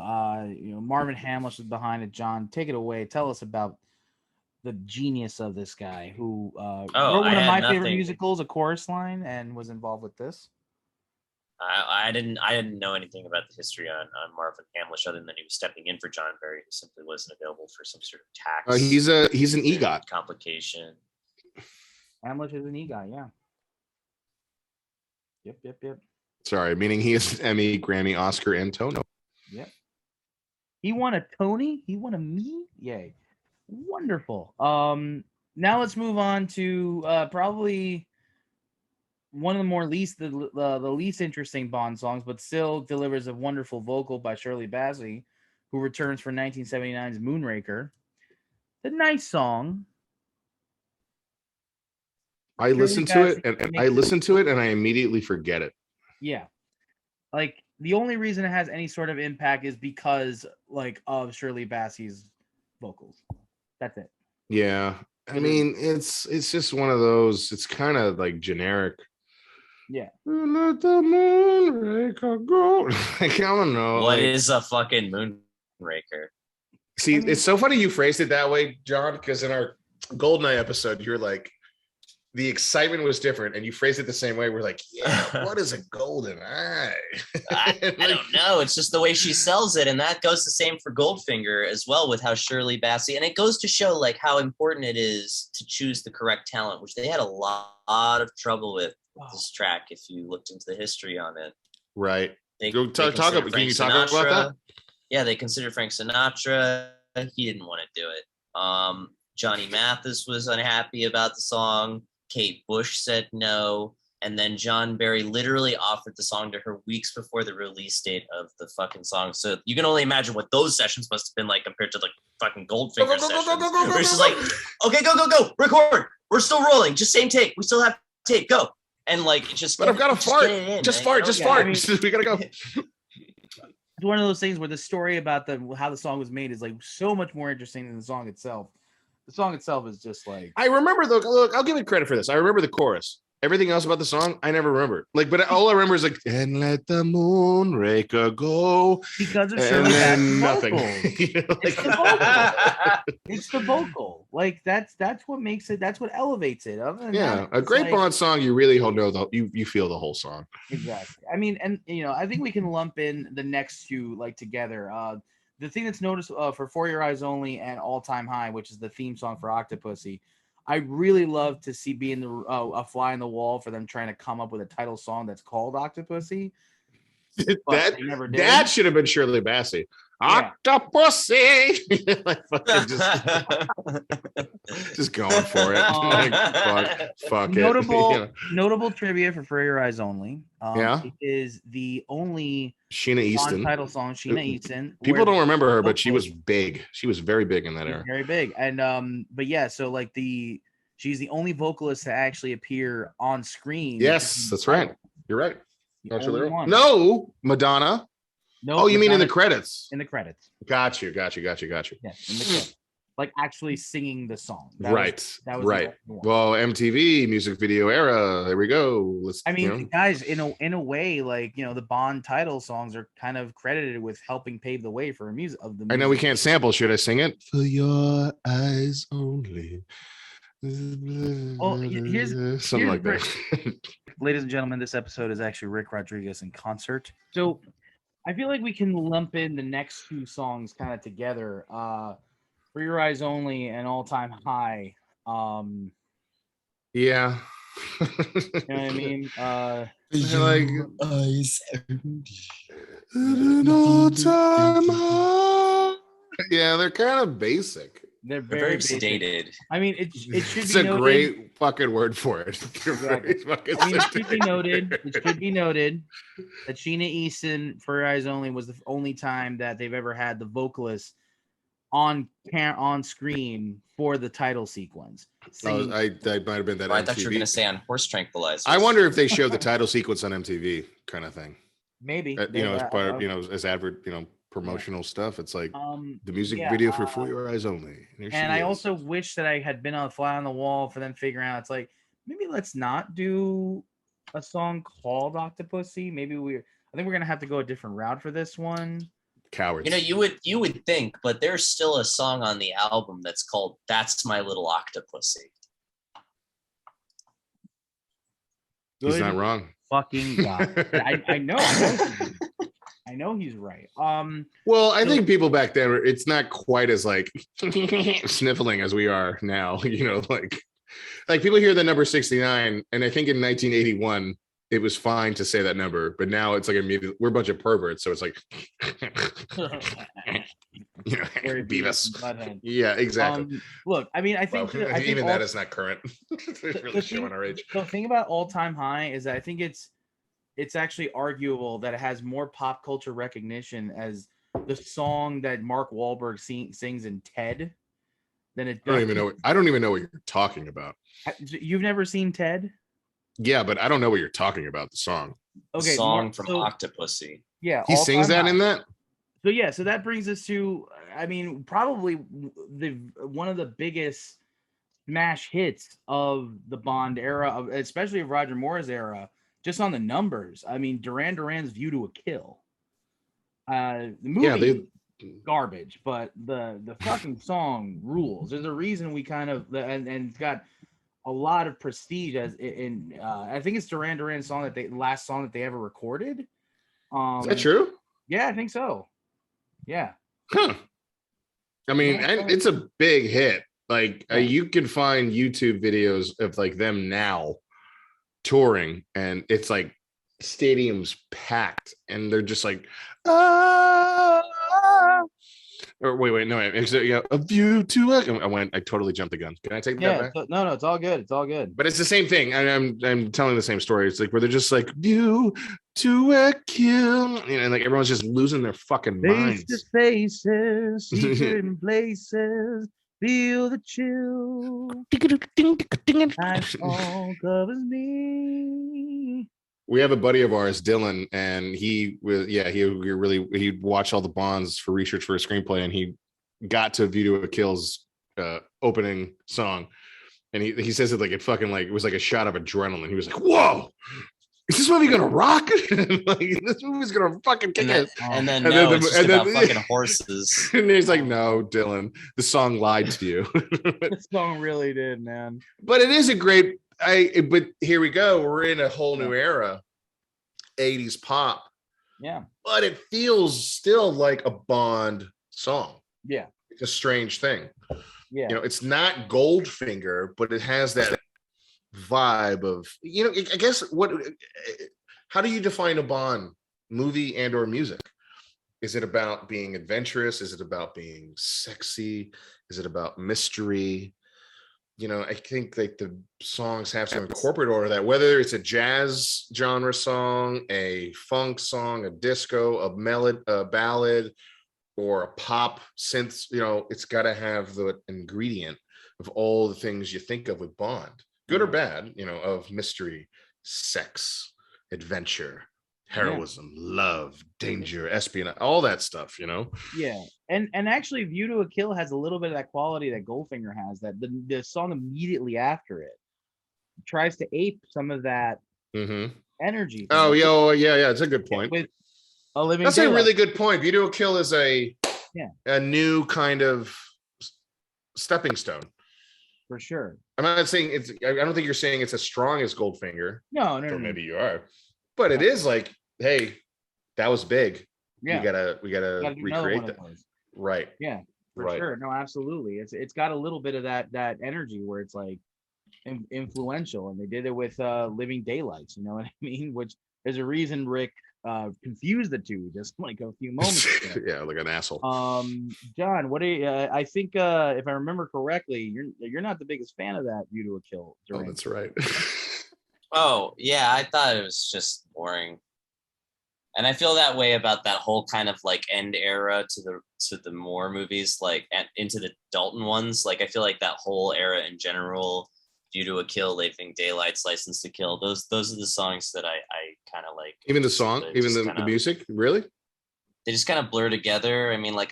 Marvin Hamlisch is behind it. John, take it away. Tell us about the genius of this guy who wrote one of my favorite musicals, A Chorus Line, and was involved with this. I didn't know anything about the history on Marvin Hamlisch other than he was stepping in for John Barry, who simply wasn't available for some sort of tax. He's an EGOT complication. Hamlisch is an EGOT, yeah. Yep. Sorry, meaning he is Emmy, Grammy, Oscar, and Tono. Yep. He won a Tony. He won a me. Yay. Wonderful. Now let's move on to probably one of the more least the least interesting Bond songs, but still delivers a wonderful vocal by Shirley Bassey, who returns for 1979's Moonraker. The nice song. I listen to it and I listen to it and I immediately forget it. Yeah. Like the only reason it has any sort of impact is because like of Shirley Bassey's vocals. That's it. Yeah. I mean, it's just one of those, it's kind of like generic. Yeah. Let the moonraker go. Like, I don't know. What is a fucking Moonraker? See, it's so funny you phrased it that way, John, because in our Goldeneye episode, you're like, the excitement was different, and you phrased it the same way. We're like, yeah, what is a golden eye? I don't know. It's just the way she sells it, and that goes the same for Goldfinger as well, with how Shirley Bassey, and it goes to show like how important it is to choose the correct talent, which they had a lot of trouble with this track. If you looked into the history on it, right? Can you talk about that? Yeah, they considered Frank Sinatra. He didn't want to do it. Johnny Mathis was unhappy about the song. Kate Bush said no. And then John Barry literally offered the song to her weeks before the release date of the fucking song. So you can only imagine what those sessions must have been like compared to like fucking Goldfinger sessions. Where she's like, okay, go, record. We're still rolling. Just same take. We still have tape. Go. And like, just. But I've got to fart. Just fart. I mean, we gotta go. It's one of those things where the story about how the song was made is like so much more interesting than the song itself. The song itself is just like, I remember look, I'll give it credit for this. I remember the chorus. Everything else about the song, I never remember. Like, but all I remember is like, and let the moonraker go. Because of Shirley Bassey's nothing. You know, like, it's the vocal. It's the vocal. Like that's what makes it. That's what elevates it. Other than yeah, that, a great Bond song. You really know you feel the whole song. Exactly. I mean, and I think we can lump in the next two like together. The thing that's noticed for For Your Eyes Only and All Time High, which is the theme song for Octopussy. I really love to see being a fly in the wall for them trying to come up with a title song that's called Octopussy. That should have been Shirley Bassey. Yeah. Octopussy. Like, just going for it. Like, fuck notable trivia for Your Eyes Only. It is the only Sheena Easton title song. Sheena Easton. People don't remember her, but she was big. She was very big in that era. Very big. And but yeah, so like she's the only vocalist to actually appear on screen. Yes, that's right. You're right. No, Madonna. No. Oh, you mean in the credits? In the credits. Got you. Yeah, in the credits. Like actually singing the song. That was right. Well, MTV music video era. There we go. Guys, in a way, like the Bond title songs are kind of credited with helping pave the way for music. I know we can't sample. Should I sing it? For your eyes only. Well, here's something like that. Ladies and gentlemen, this episode is actually Rick Rodriguez in concert. So I feel like we can lump in the next two songs kind of together. For Your Eyes Only and All Time High. Yeah. You know what I mean? Like eyes and all time high. Yeah, they're kind of basic. They're very dated. I mean, it should be It's a great fucking word for it. Exactly. It should be noted. It should be noted that Sheena Easton, For Your Eyes Only, was the only time that they've ever had the vocalist on screen for the title sequence. Oh, that might have been that. I thought you were going to say on Horse Tranquilizers. I wonder if they showed the title sequence on MTV, kind of thing. Maybe as part of as advert, promotional stuff. It's like the music video for Your Eyes Only. And I also wish that I had been on Fly on the Wall for them figuring out. It's like maybe let's not do a song called Octopussy. I think we're gonna have to go a different route for this one. Cowards. You would think, but there's still a song on the album that's called "That's My Little Octopussy." He's not wrong. Fucking God. I know. I know he's right. Well, I think people back then, it's not quite as like sniffling as we are now. Like people hear the number 69, and I think in 1981 it was fine to say that number, but now it's like we're a bunch of perverts, so it's like You know, Very Beavis. Butthead. Yeah, exactly. Look, I mean, I think Wow. I think Even all, that is not current. It's really showing our age. the thing about All Time High is that I think it's actually arguable that it has more pop culture recognition as the song that Mark Wahlberg sings in Ted than it I don't does. even know. I don't even know what you're talking about. You've never seen Ted? Yeah, but I don't know what you're talking about. The song. Okay, Song from Octopussy. Yeah, He sings that in that. So yeah, so that brings us to, I mean, probably one of the biggest smash hits of the Bond era, especially of Roger Moore's era, just on the numbers. I mean, Duran Duran's "View to a Kill." The movie garbage, but the fucking song rules. There's a reason we kind of and it's got a lot of prestige as in I think it's Duran Duran's last song that they ever recorded. Is that true? Yeah, I think so. Yeah. Huh. I mean, and it's a big hit. Like you can find YouTube videos of like them now touring, and it's like stadiums packed, and they're just like, or wait, no, a view to it. I totally jumped the gun. Can I take that back? No, it's all good. It's all good. But it's the same thing. I'm telling the same story. It's like where they're just like view to a kill, and like everyone's just losing their fucking minds. Faces, faces, secret places, feel the chill. Night all covers me. We have a buddy of ours, Dylan, and he watched all the Bonds for research for a screenplay, and he got to View to a Kill's opening song, and he says it like it was like a shot of adrenaline. He was like, "Whoa, is this movie gonna rock? Like this movie's gonna fucking kick it." And then it's just about fucking horses. And he's like, "No, Dylan, the song lied to you." The song really did, man. But it is a great. But here we go. We're in a whole new era, 80s pop. Yeah. But it feels still like a Bond song. Yeah. It's a strange thing. Yeah. You know, it's not Goldfinger, but it has that vibe of, you know, I guess how do you define a Bond movie and or music? Is it about being adventurous? Is it about being sexy? Is it about mystery? You know, I think like the songs have to incorporate order that, whether it's a jazz genre song, a funk song, a disco, a ballad, or a pop synth, you know, it's got to have the ingredient of all the things you think of with Bond, good or bad, you know, of mystery, sex, adventure, heroism, love, danger, espionage, all that stuff, you know? Yeah. And actually View to a Kill has a little bit of that quality that Goldfinger has, that the song immediately after it tries to ape some of that energy. Oh, yeah, it's a good point. With a Living That's Daylight. a really good point. View to a Kill is a new kind of stepping stone. For sure. I'm not saying I don't think you're saying it's as strong as Goldfinger. No. Or maybe you are. But it is like, hey, that was big. Yeah. We gotta recreate that. Right. Yeah, for sure. No, absolutely. It's got a little bit of that energy where it's like influential, and they did it with Living Daylights, you know what I mean? Which there's a reason Rick confused the two just like a few moments ago. Yeah, like an asshole. John, what do you I think if I remember correctly, you're not the biggest fan of that View to a Kill. Oh, that's right. Oh, yeah, I thought it was just boring. And I feel that way about that whole kind of like end era to the Moore movies, like into the Dalton ones. Like I feel like that whole era in general, View to a Kill, Living Daylights, License to Kill, those are the songs that I kind of like. Even the song, even the music, really? They just kind of blur together. I mean, like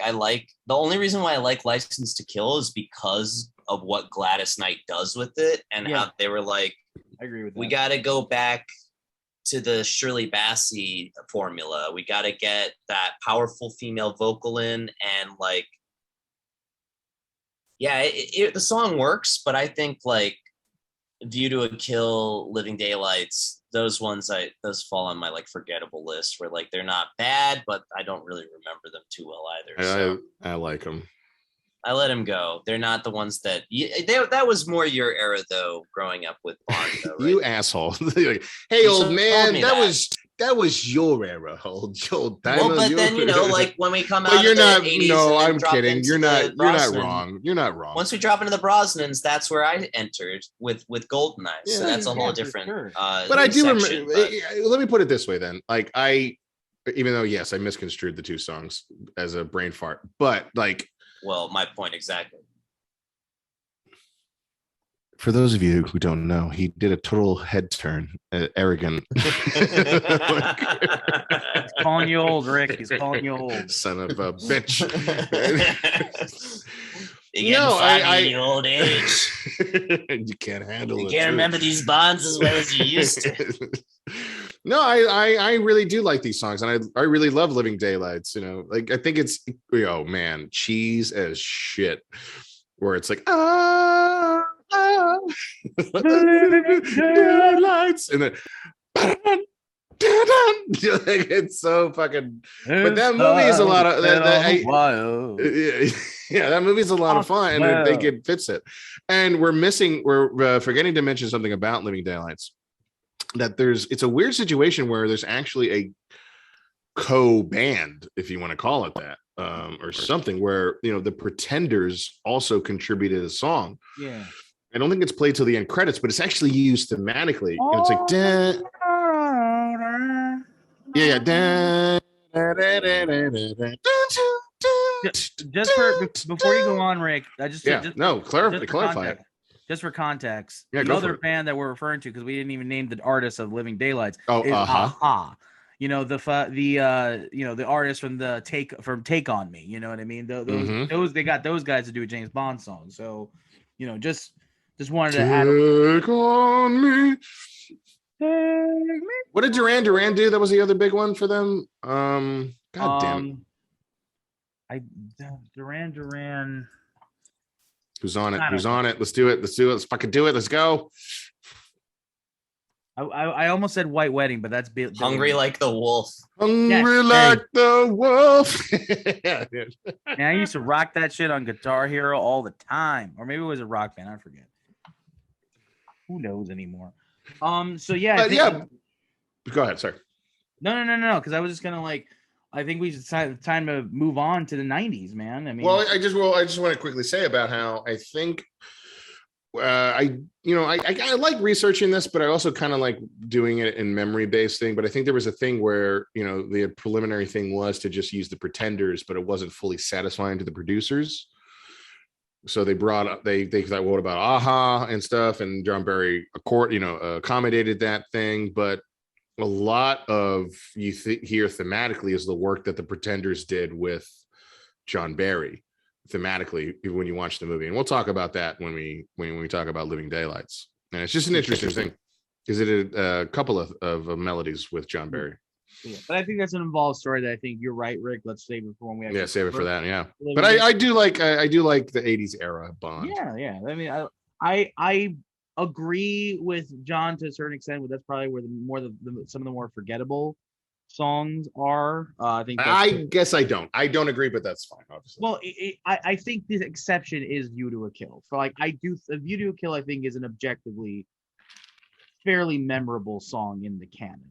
the only reason why I like License to Kill is because of what Gladys Knight does with it, and how they were like, I agree with that. We got to go back to the Shirley Bassey formula. We got to get that powerful female vocal in, and like, yeah, the song works, but I think like View to a Kill, Living Daylights, those fall on my like forgettable list, where like they're not bad, but I don't really remember them too well either. So. I like them. I let him go. They're not the ones that that was more your era though, growing up with Bond. Though, right? You asshole! Like, hey, old man, that that was your era, old time. Well, but then like when we come out, but you're of the not. 80s No, and I'm drop kidding. into You're not. the You're not Brosnan, wrong. You're not wrong. Once we drop into the Brosnans, that's where I entered with Goldeneye. Yeah, So that's a whole for different. sure. But I do section, remember. Let me put it this way, then. Like even though yes, I misconstrued the two songs as a brain fart, but like. Well, my point exactly. For those of you who don't know, he did a total head turn, arrogant. He's calling you old, Rick. He's calling you old. Son of a bitch. I old age. You can't handle it. You can't remember these bonds as well as you used to. No, I really do like these songs, and I really love Living Daylights. Like I think it's man, cheese as shit. Where it's like daylights, and then it's so fucking. But that movie is a lot of that movie's a lot of fun, and I think it fits it. And we're forgetting to mention something about Living Daylights. That it's a weird situation where there's actually a co-band, if you want to call it that, or something, where the Pretenders also contributed a song. Yeah, I don't think it's played till the end credits, but it's actually used thematically. It's like just before you go on, Rick, clarify it. Just for context, the other band that we're referring to, because we didn't even name the artist of Living Daylights, is Aha. The artist from Take On Me. You know what I mean? Those they got those guys to do a James Bond song. So, just wanted to add. Take on me. What did Duran Duran do? That was the other big one for them. God damn it. Duran. Who's on it? Let's do it. Let's fucking do it. Let's go. I almost said White Wedding, but that's Hungry Like the Wolf. Hungry like the wolf. Yeah, I used to rock that shit on Guitar Hero all the time, or maybe it was a Rock Band. I forget. Who knows anymore? So yeah, Go ahead. Sorry. No. Because I was just gonna I think we should time to move on to the 90s, man. I mean, well, I just want to quickly say about how I think I like researching this, but I also kind of like doing it in memory-based thing. But I think there was a thing where the preliminary thing was to just use the Pretenders, but it wasn't fully satisfying to the producers. So they brought up they thought, what about Aha and stuff, and John Barry accommodated that thing, but a lot of here thematically is the work that the Pretenders did with John Barry thematically when you watch the movie, and we'll talk about that when we talk about Living Daylights. And it's just an interesting thing because it did a couple of melodies with John Barry. Yeah, but I think that's an involved story that I think you're right, Rick. Let's save it for when we have. Yeah, save it for that. Yeah, but I do like the '80s era Bond. Yeah. I mean, I agree with John to a certain extent, but that's probably where some of the more forgettable songs are. I guess I don't agree, but that's fine. Obviously. Well, I think the exception is View to a Kill. So View to a Kill, I think, is an objectively fairly memorable song in the canon.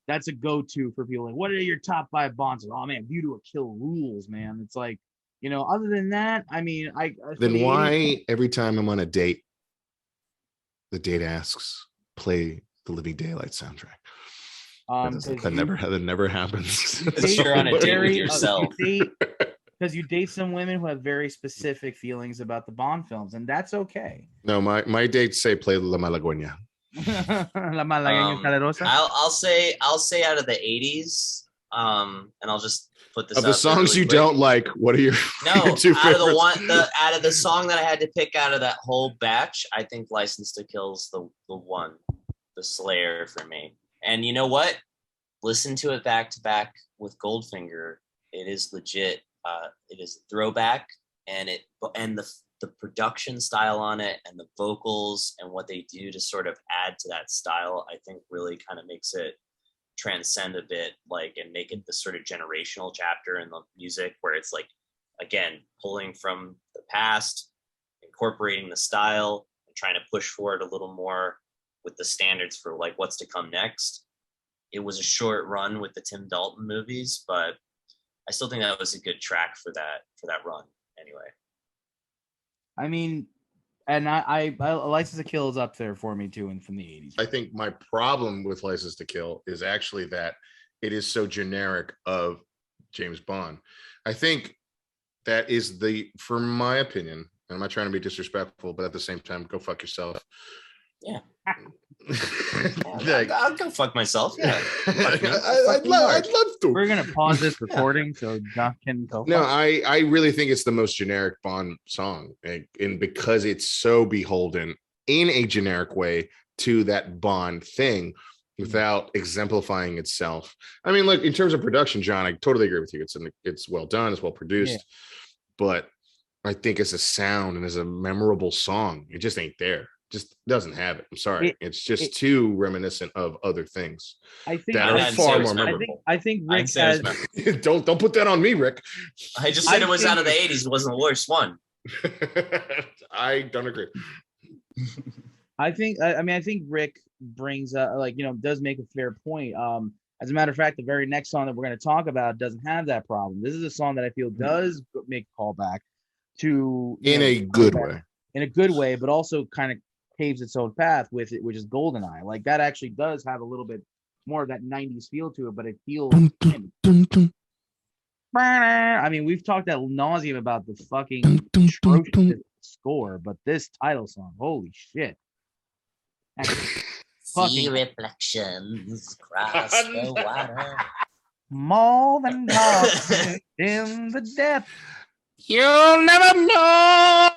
That's a go-to for people. Like, what are your top 5 Bonds? Oh man, View to a Kill rules, man. It's like, other than that, I mean, then why every time I'm on a date, the date asks, play the Living Daylight soundtrack? That never happens. You're on a date with yourself. Because you date some women who have very specific feelings about the Bond films, and that's okay. No, my dates say play La Malagueña. La Malagueña Salerosa. I'll say out of the 80s, and I'll just put this of the songs really you don't like. What are your out of the song that I had to pick out of that whole batch? I think License to Kill's the one, the Slayer for me. And you know what? Listen to it back to back with Goldfinger. It is legit. It is a throwback, and the production style on it, and the vocals, and what they do to sort of add to that style, I think really kind of makes it transcend a bit, and make it this sort of generational chapter in the music, where it's again, pulling from the past, incorporating the style, and trying to push forward a little more with the standards for what's to come next. it was a short run with the Tim Dalton movies, but I still think that was a good track for that run anyway. I mean, and I License to Kill is up there for me too, and from the 80s. I think my problem with License to Kill is actually that it is so generic of James Bond. I think that is for my opinion, and I'm not trying to be disrespectful, but at the same time, go fuck yourself. Yeah. I'll go fuck myself. Yeah. I'd love to. We're gonna pause this recording so John can go. No, I really think it's the most generic Bond song, and because it's so beholden in a generic way to that Bond thing without exemplifying itself. I mean, look, in terms of production, John, I totally agree with you. It's well done, it's well produced, but I think as a sound and as a memorable song, it just ain't there. Just doesn't have it. I'm sorry. It's just too reminiscent of other things. I think that are far more memorable. I think Rick has. Don't put that on me, Rick. I just said it was out of the 80s. It wasn't the worst one. I don't agree. I think Rick brings does make a fair point. As a matter of fact, the very next song that we're going to talk about doesn't have that problem. This is a song that I feel does make a callback to in a good way, but also kind of paves its own path with it, which is GoldenEye. Like that actually does have a little bit more of that 90s feel to it, but it feels I mean, we've talked ad nauseum about the fucking atrocious score, but this title song, holy shit. See reflections across the water. More than darkness in the depth. You'll never know.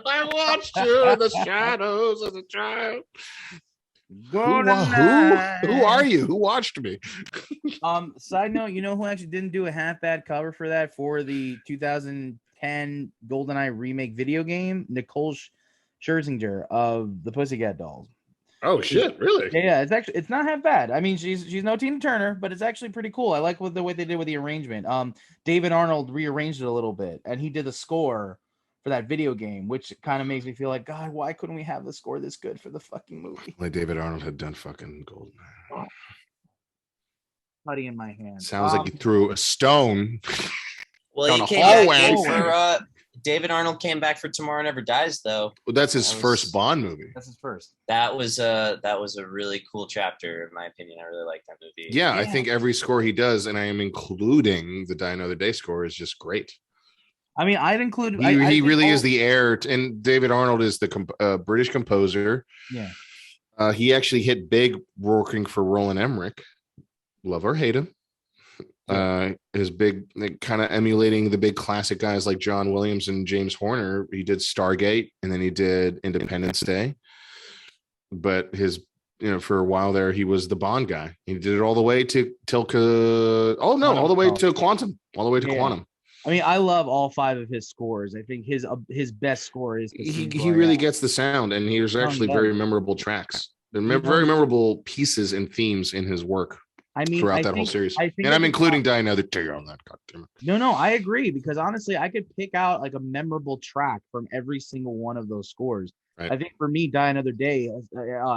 I watched you in the shadows as a child. Who are you? Who watched me? Side note, you know who actually didn't do a half bad cover for that for the 2010 GoldenEye remake video game? Nicole Scherzinger of the Pussycat Dolls. Oh shit! Really? Yeah, it's not half bad. I mean, she's no Tina Turner, but it's actually pretty cool. I like the way they did with the arrangement. David Arnold rearranged it a little bit, and he did the score for that video game, which kind of makes me feel like, God, why couldn't we have the score this good for the fucking movie? Like David Arnold had done fucking GoldenEye. Putty in my hand. Sounds like you threw a stone. Well, he came back for David Arnold came back for Tomorrow Never Dies, though. Well, that's his first Bond movie. That's his first. That was a really cool chapter, in my opinion. I really like that movie. Yeah, I think every score he does, and I am including the Die Another Day score, is just great. I mean, I'd include. He really is the heir, and David Arnold is the British composer. Yeah. He actually hit big working for Roland Emmerich. Love or hate him. His big, kind of emulating the big classic guys like John Williams and James Horner. He did Stargate, and then he did Independence Day. But for a while there, he was the Bond guy. He did it all the way to all the way to Quantum, Quantum. I mean, I love all 5 of his scores. I think his best score is he really gets the sound, and there's actually very memorable tracks. There are very memorable pieces and themes in his work. I mean, throughout that whole series, and I'm including Die Another Day on that. God damn it. No, I agree, because honestly, I could pick out like a memorable track from every single one of those scores. Right. I think for me, Die Another Day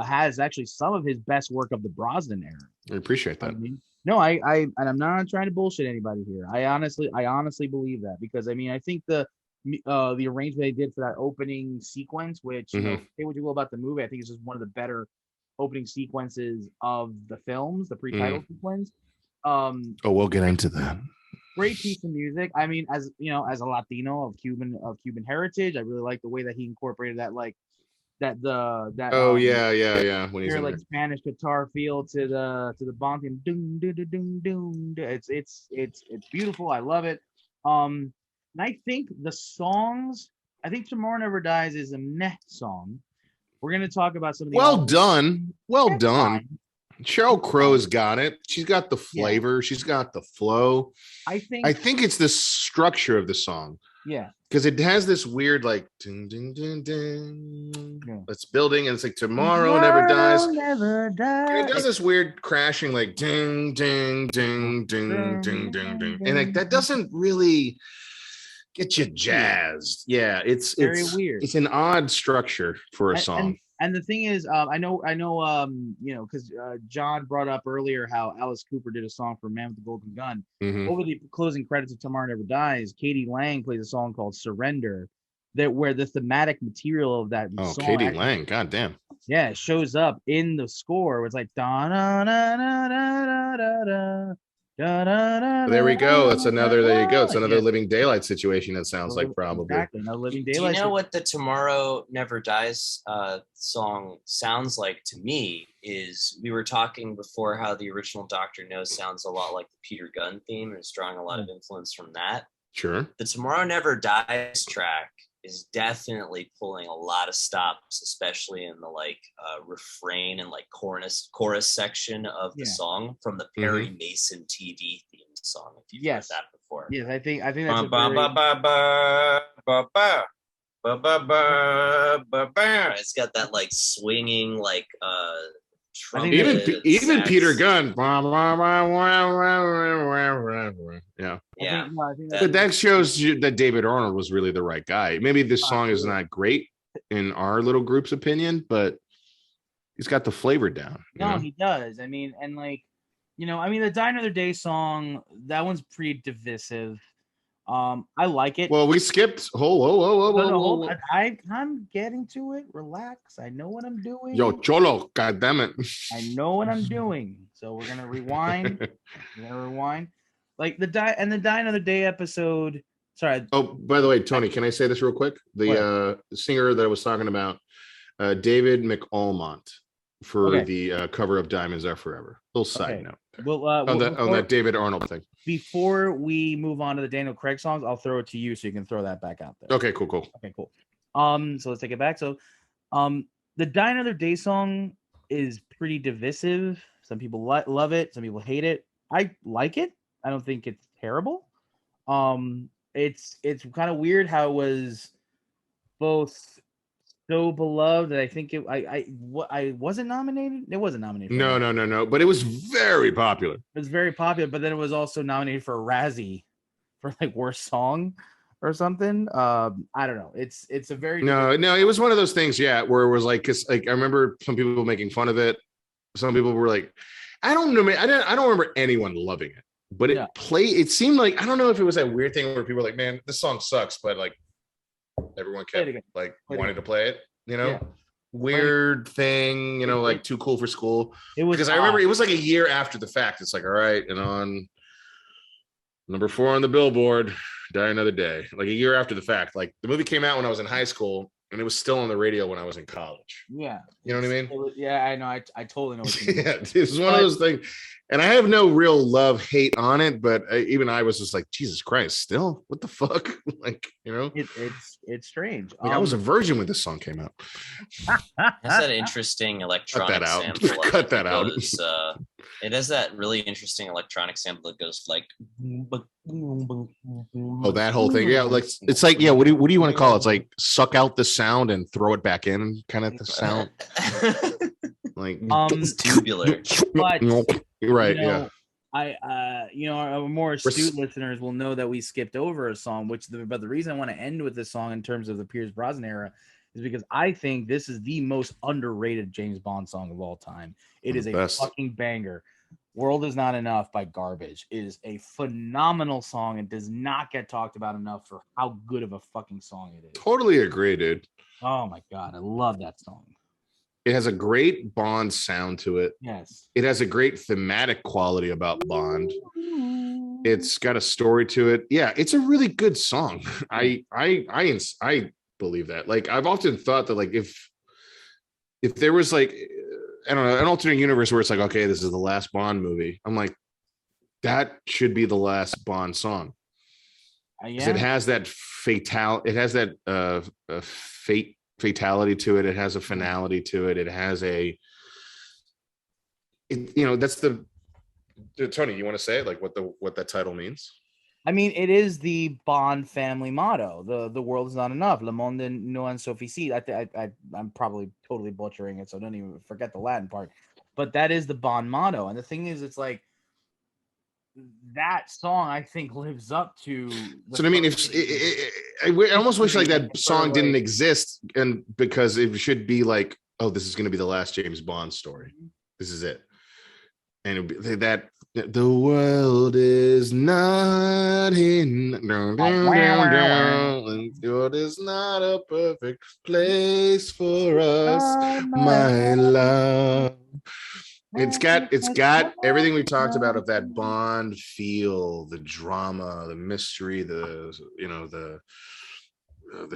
has actually some of his best work of the Brosnan era. I appreciate that. I mean, no, and I'm not trying to bullshit anybody here. I honestly believe that, because I mean, I think the arrangement they did for that opening sequence, which say what you will about the movie, I think it's just one of the better opening sequences of the films, the pre-title sequence. We'll get into that. Great piece of music. I mean, as a Latino of Cuban heritage, I really like the way that he incorporated that, like that. When he's like Spanish guitar feel to the Bond theme. Doom, doom, doom, doom. It's beautiful. I love it. And I think the songs. I think Tomorrow Never Dies is a meh song. We're going to talk about some of the Well done. Sheryl Crow's got it. She's got the flavor. Yeah. She's got the flow. I think it's the structure of the song. Yeah. Because it has this weird like ding, ding, ding, ding. Yeah. It's building, and it's like Tomorrow Never Dies. And it does this weird crashing like ding, ding, ding, ding, ding, ding, ding. And like that doesn't really get you jazzed. Yeah, it's very weird. It's an odd structure for a song. And the thing is, I know, because John brought up earlier how Alice Cooper did a song for Man with the Golden Gun. Mhm. Over the closing credits of Tomorrow Never Dies, Katie Lang plays a song called Surrender, that where the thematic material of that Oh, song Katie actually, Lang, god damn. yeah, it shows up in the score. It's like da da da da da da da. There we go. That's another. There you go. It's another Yeah, Living Daylight situation. It sounds like probably. exactly. Now, Living Do you Daylight. know what the Tomorrow Never Dies song sounds like to me? Is we were talking before how the original Doctor No sounds a lot like the Peter Gunn theme and is drawing a lot of influence from that. Sure. The Tomorrow Never Dies track is definitely pulling a lot of stops, especially in the like refrain and like chorus section of the song from the Perry Mason TV theme song. If you've heard that before. Yes, I think that's a very... It's got that like swinging like trumpet. Even Peter Gunn. Yeah. Yeah. But that shows you that David Arnold was really the right guy. Maybe this song is not great in our little group's opinion, but he's got the flavor down. No, he does. I mean, and like, the Die Another Day song, that one's pretty divisive. I like it. Well, we skipped. Whoa. I'm getting to it. Relax. I know what I'm doing. Yo, Cholo, god damn it. I know what I'm doing. So we're gonna rewind. Like the Die Another Day episode. Sorry. Oh, by the way, Tony, can I say this real quick? The singer that I was talking about, David McAlmont, for the cover of Diamonds Are Forever. Little side note. Well, on that David Arnold thing. Before we move on to the Daniel Craig songs, I'll throw it to you so you can throw that back out there. Okay, cool. Okay, cool. So let's take it back. So, the Die Another Day song is pretty divisive. Some people love it. Some people hate it. I like it. I don't think it's terrible. It's kind of weird how it was both so beloved that I think I wasn't nominated. It wasn't nominated. No. But it was very popular. It was very popular, but then it was also nominated for a Razzie for like worst song or something. I don't know. It's a very no. It was one of those things, where it was like, cause like I remember some people making fun of it. Some people were like, I don't know, man. I don't remember anyone loving it, but it seemed like, I don't know if it was that weird thing where people were like, man, this song sucks, but like everyone kept like wanting to play it, weird thing, like too cool for school. It was because I remember it was like a year after the fact. It's like, all right, and on number 4 on the Billboard, Die Another Day, like a year after the fact. Like the movie came out when I was in high school, and it was still on the radio when I was in college. Yeah, you know what I mean? I know. I totally know what you mean. It's one of those things. And I have no real love-hate on it, but even I was just like, Jesus Christ, still? What the fuck? Like, It's strange. Like, I was a virgin when this song came out. Has that interesting electronic sample. Cut that out. It has that really interesting electronic sample that goes like... Oh, that whole thing. Yeah, like it's like, what do you want to call it? It's like suck out the sound and throw it back in, kind of the sound. Like tubular. But you're right. Our more astute listeners will know that we skipped over a song, but the reason I want to end with this song in terms of the Pierce Brosnan era is because I think this is the most underrated James Bond song of all time. It is a fucking banger. World Is Not Enough by Garbage is a phenomenal song and does not get talked about enough for how good of a fucking song it is. Totally agree, dude. Oh my God. I love that song. It has a great Bond sound to it. Yes. It has a great thematic quality about Bond. It's got a story to it. Yeah, it's a really good song. I believe that. Like I've often thought that like if there was like, I don't know, an alternate universe where it's like, okay, this is the last Bond movie. I'm like, that should be the last Bond song. It has that fatality to it. It has a finality to it. It has that's the Tony, you want to say it? Like what that title means? I mean, it is the Bond family motto. The world is not enough. Le monde non suffisant. I'm probably totally butchering it, so don't even forget the Latin part. But that is the Bond motto. And the thing is, it's like that song, I think, lives up to. So I mean, I almost wish like that song didn't exist, and because it should be like oh, this is going to be the last James Bond story. This is it. And it'd be that the world is not in the world is not a perfect place for us, my love. It's got everything we talked about of that Bond feel, the drama, the mystery, the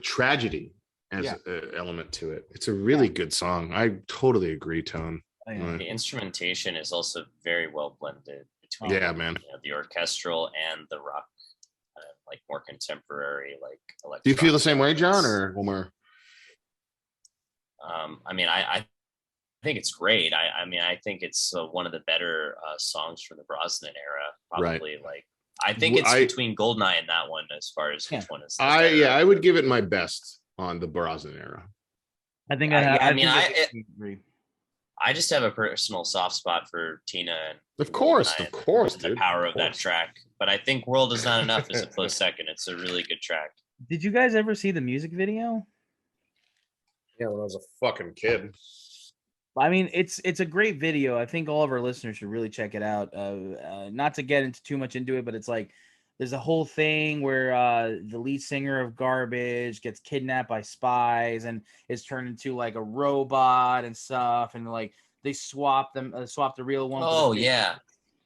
tragedy as an element to it. It's a really good song. I totally agree, Tone. The instrumentation is also very well blended between the orchestral and the rock, like more contemporary, like electronic. Do you feel the same way, John, or Omar? I mean, I think it's great. I mean, I think it's one of the better songs from the Brosnan era. Probably, like I think it's between Goldeneye and that one as far as which one is. I would give it my best on the Brosnan era. I think I just have a personal soft spot for Tina. And of course, the power of that track. But I think World Is Not Enough is a close second. It's a really good track. Did you guys ever see the music video? Yeah, when I was a fucking kid. I mean, it's a great video. I think all of our listeners should really check it out. Not to get into too much into it, but it's like there's a whole thing where the lead singer of Garbage gets kidnapped by spies and is turned into like a robot and stuff, and like they swap the real one. Oh yeah,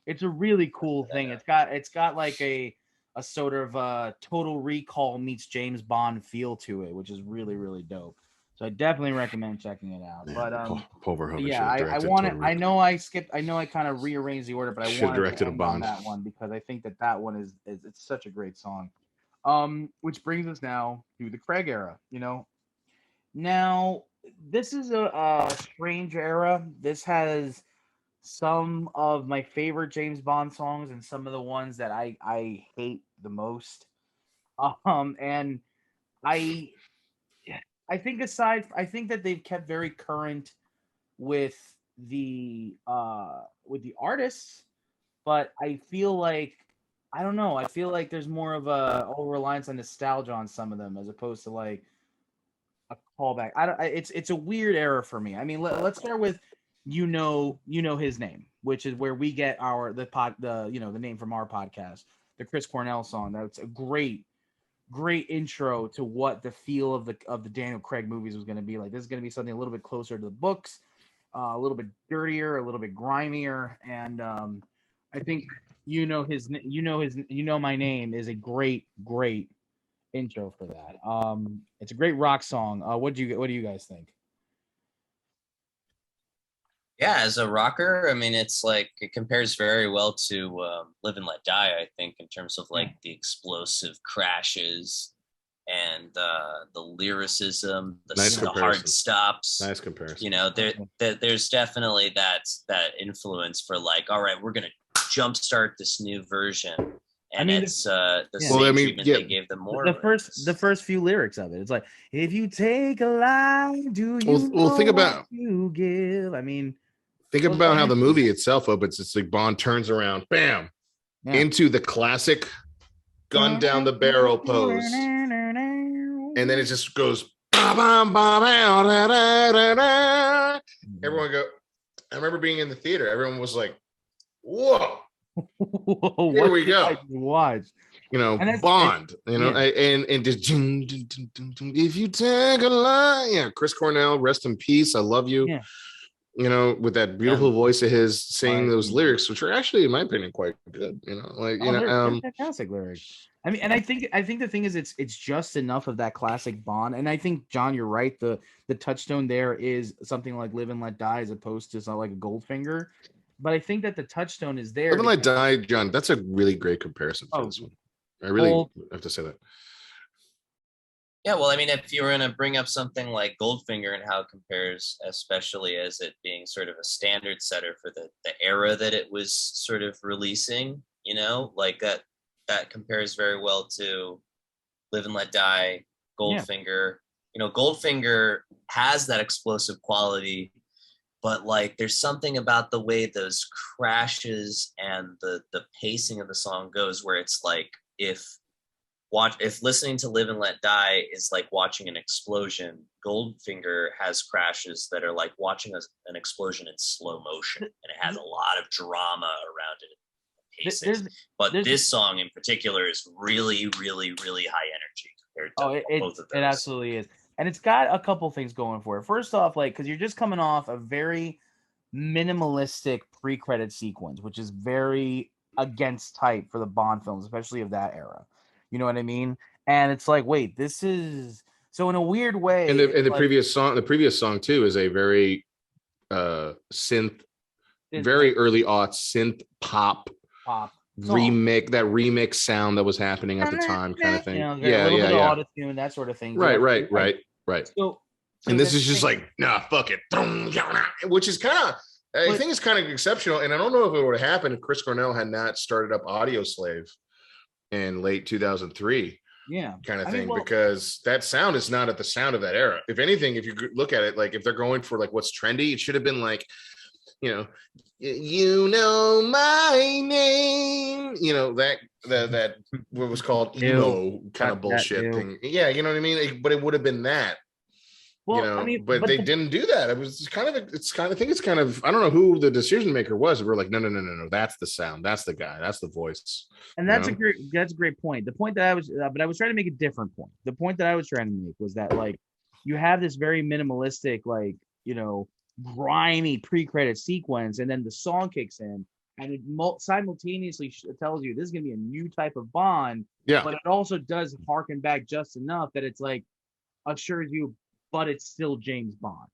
it's a really cool thing. It's got like a sort of Total Recall meets James Bond feel to it, which is really, really dope. So I definitely recommend checking it out. But Paul Verhoeven. Yeah, I want it. I know I skipped. I know I kind of rearranged the order, but I want to end on that one because I think that one is it's such a great song. Which brings us now to the Craig era. Now this is a strange era. This has some of my favorite James Bond songs and some of the ones that I hate the most. And I think that they've kept very current with the artists, but I feel like I don't know. I feel like there's more of a reliance on nostalgia on some of them as opposed to like a callback. It's a weird era for me. I mean, let's start with you know his name, which is where we get the name from our podcast, the Chris Cornell song. That's a great intro to what the feel of the Daniel Craig movies was going to be like. This is going to be something a little bit closer to the books, a little bit dirtier, a little bit grimier, and I think you know my name is a great intro for that. It's a great rock song. What do you guys think? Yeah, as a rocker, I mean, it's like it compares very well to Live and Let Die, I think, in terms of like the explosive crashes and the lyricism, the hard stops. Nice comparison. There's definitely that influence for like, all right, we're gonna jumpstart this new version. And it's the same treatment they gave them more. The first few lyrics of it, it's like, if you take a lie, do you think about you give? I mean, think about how the movie itself opens. It's like Bond turns around, bam, into the classic gun down the barrel pose, and then it just goes. Everyone go. I remember being in the theater. Everyone was like, "Whoa, here we go!" Watch, Bond. And just if you take a lie, Chris Cornell, rest in peace. I love you. Yeah. With that beautiful voice of his saying those lyrics, which are actually, in my opinion, quite good. They're fantastic lyrics. I mean, and I think the thing is, it's just enough of that classic Bond. And I think, John, you're right. The touchstone there is something like Live and Let Die, as opposed to something like a Goldfinger. But I think that the touchstone is there. Live and Let Die, John. That's a really great comparison for this one. I really have to say that. Yeah, well, I mean, if you were going to bring up something like Goldfinger and how it compares, especially as it being sort of a standard setter for the era that it was sort of releasing, like that compares very well to Live and Let Die, Goldfinger. Goldfinger has that explosive quality, but like there's something about the way those crashes and the pacing of the song goes where it's like if if listening to Live and Let Die is like watching an explosion, Goldfinger has crashes that are like watching an explosion in slow motion, and it has a lot of drama around it. But this song in particular is really, really, really high energy compared to both of those. It absolutely is. And it's got a couple things going for it. First off, like, because you're just coming off a very minimalistic pre-credit sequence, which is very against type for the Bond films, especially of that era. You know what I mean? And it's like, wait, this is so in a weird way. And the previous song too is a very synth, very early aughts synth pop remix sound that was happening at the time, kind of thing. You know, yeah. Auto-tune, that sort of thing. Right. So and this is just like, nah, fuck it, which is kind of. I think it's kind of exceptional, and I don't know if it would have happened if Chris Cornell had not started up Audioslave in late 2003. Yeah, kind of thing, because that sound is not at the sound of that era. If anything, if you look at it, like if they're going for like what's trendy, it should have been like, you know my name, that what was called emo kind of bullshit thing. Yeah, you know what I mean. But it would have been that. Well, but they didn't do that. It was kind of, I don't know who the decision maker was. We're like, no, that's the sound, that's the guy, that's the voice. And that's a great point. The point that I was, but I was trying to make a different point. The point that I was trying to make was that, like, you have this very minimalistic, like, grimy pre-credit sequence, and then the song kicks in, and it simultaneously tells you this is going to be a new type of Bond. Yeah. But it also does harken back just enough that it's like assures you, but it's still James Bond.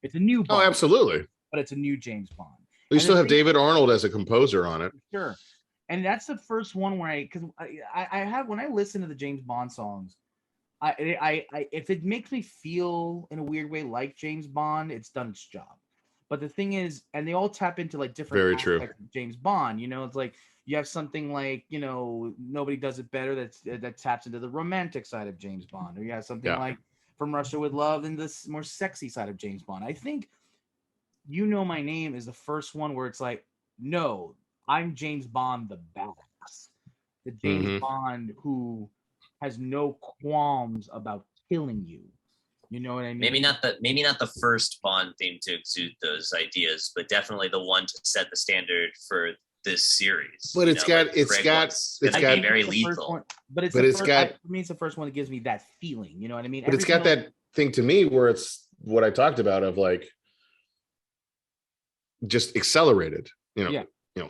It's a new Bond. Oh, absolutely. But it's a new James Bond. We still have David Arnold as a composer on it. Sure. And that's the first one where because I have, when I listen to the James Bond songs, I if it makes me feel in a weird way like James Bond, it's done its job. But the thing is, and they all tap into like different aspects of James Bond. It's like you have something like, Nobody Does It Better that taps into the romantic side of James Bond, or you have something like From Russia with Love and this more sexy side of James Bond. I think You Know My Name is the first one where it's like, no, I'm James Bond the badass, the James Bond who has no qualms about killing you. You know what I mean? Maybe not the first Bond theme to exude those ideas, but definitely the one to set the standard for this series. But it's got very lethal. For me, it's the first one that gives me that feeling. You know what I mean? But it's got that thing to me where it's what I talked about of like just accelerated.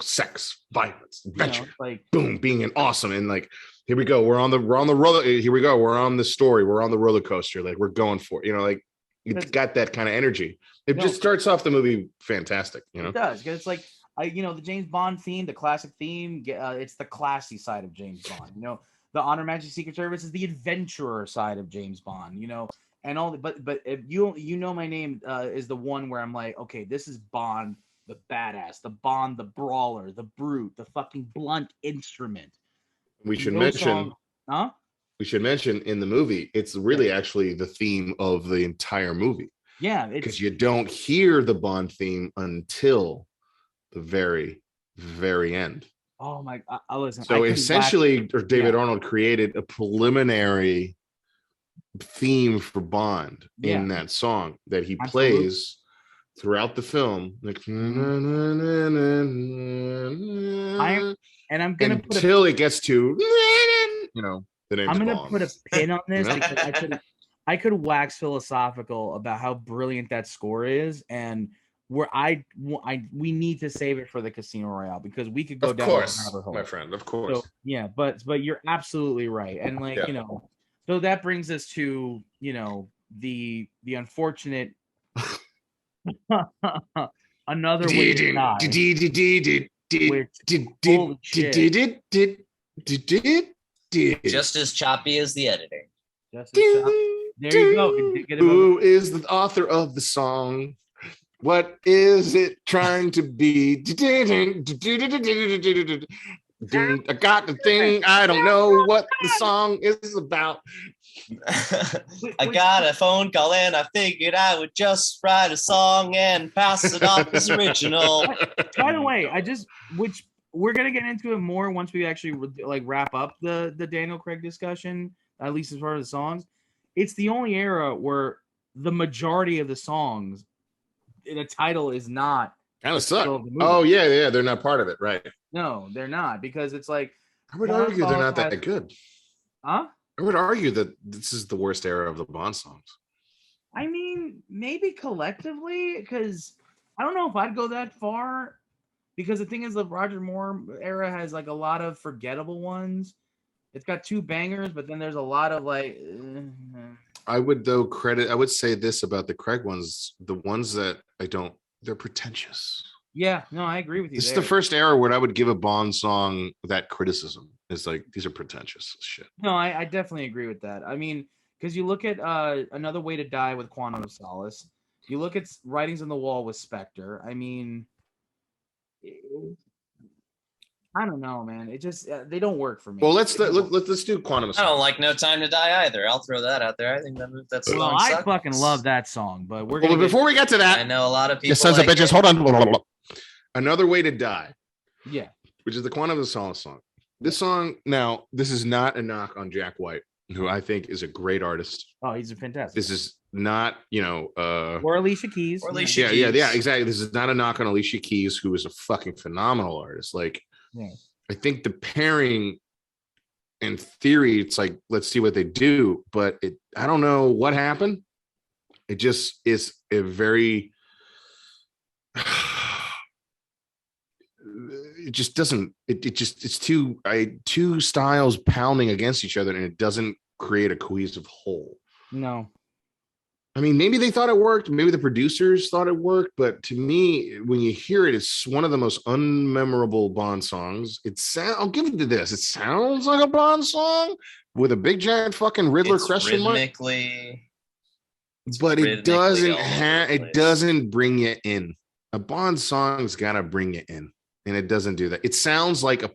Sex, violence, adventure, like boom, being an awesome, and like here we go. We're on the roller. Here we go. We're on the story. We're on the roller coaster. Like we're going for it. Like it's got that kind of energy. It just starts off the movie fantastic. It does, because it's like the James Bond theme, the classic theme. It's the classy side of James Bond. The Honor Majesty Secret Service is the adventurer side of James Bond. And all. But if you know my name is the one where I'm like, okay, this is Bond, the badass, the Bond, the brawler, the brute, the fucking blunt instrument. We should mention in the movie, it's really actually the theme of the entire movie. Yeah. Because you don't hear the Bond theme until the very, very end. Oh my, listen. So essentially, David Arnold created a preliminary theme for Bond in that song that he plays throughout the film, like until it gets to the name. I'm gonna put a pin on this because I could wax philosophical about how brilliant that score is, and where we need to save it for the Casino Royale, because we could go down a rabbit hole, my friend. Of course. So, but you're absolutely right, and so that brings us to the unfortunate. Another way to die. Just as choppy as the editing. There you go. Who is the author of the song? What is it trying to be? I got the thing. I don't know what the song is about. I got a phone call and I figured I would just write a song and pass it off as original. By the way, we're gonna get into it more once we actually like wrap up the Daniel Craig discussion, at least as far as the songs. It's the only era where the majority of the songs, the title is not Kind of the title suck. of the movie. Oh yeah, they're not part of it, right? No, they're not, because it's like I would Quantum argue they're Solace not that has- good. Huh? I would argue that this is the worst era of the Bond songs. I mean, maybe collectively, because I don't know if I'd go that far. Because the thing is, the Roger Moore era has like a lot of forgettable ones. It's got 2 bangers, but then there's a lot of like. I would say this about the Craig ones, the ones that I don't, they're pretentious. Yeah, no, I agree with you. This is there. the first era where I would give a Bond song that criticism. It's like, these are pretentious as shit. No, I definitely agree with that. I mean, because you look at Another Way to Die with Quantum of Solace. You look at Writings on the Wall with Spectre. I mean, I don't know, man. It just they don't work for me. Well, let's do Quantum of I don't Solace. like No Time to Die either. I'll throw that out there. I think that's Well, I fucking love that song, but we're Well, gonna before we get to I that, know a lot of people. you sons of like bitches, it. hold on. Another Way to Die, yeah. which is the Quantum of Solace song. This song, now, this is not a knock on Jack White, who I think is a great artist. Oh, he's a fantastic. This is not, or Alicia Keys. Or Alicia yeah, Keys. exactly. This is not a knock on Alicia Keys, who is a fucking phenomenal artist. Like, Yeah. I think the pairing, in theory, it's like, let's see what they do, but I don't know what happened. It just is a very, it just doesn't, it's two styles pounding against each other, and it doesn't create a cohesive whole. No. I mean, maybe they thought it worked. Maybe the producers thought it worked. But to me, when you hear it, it's one of the most unmemorable Bond songs. I'll give it to this. It sounds like a Bond song with a big giant fucking Riddler It's question mark. rhythmically, But rhythmically it doesn't all over the it place. doesn't bring you in. A Bond song's gotta bring you in, and it doesn't do that. It sounds like a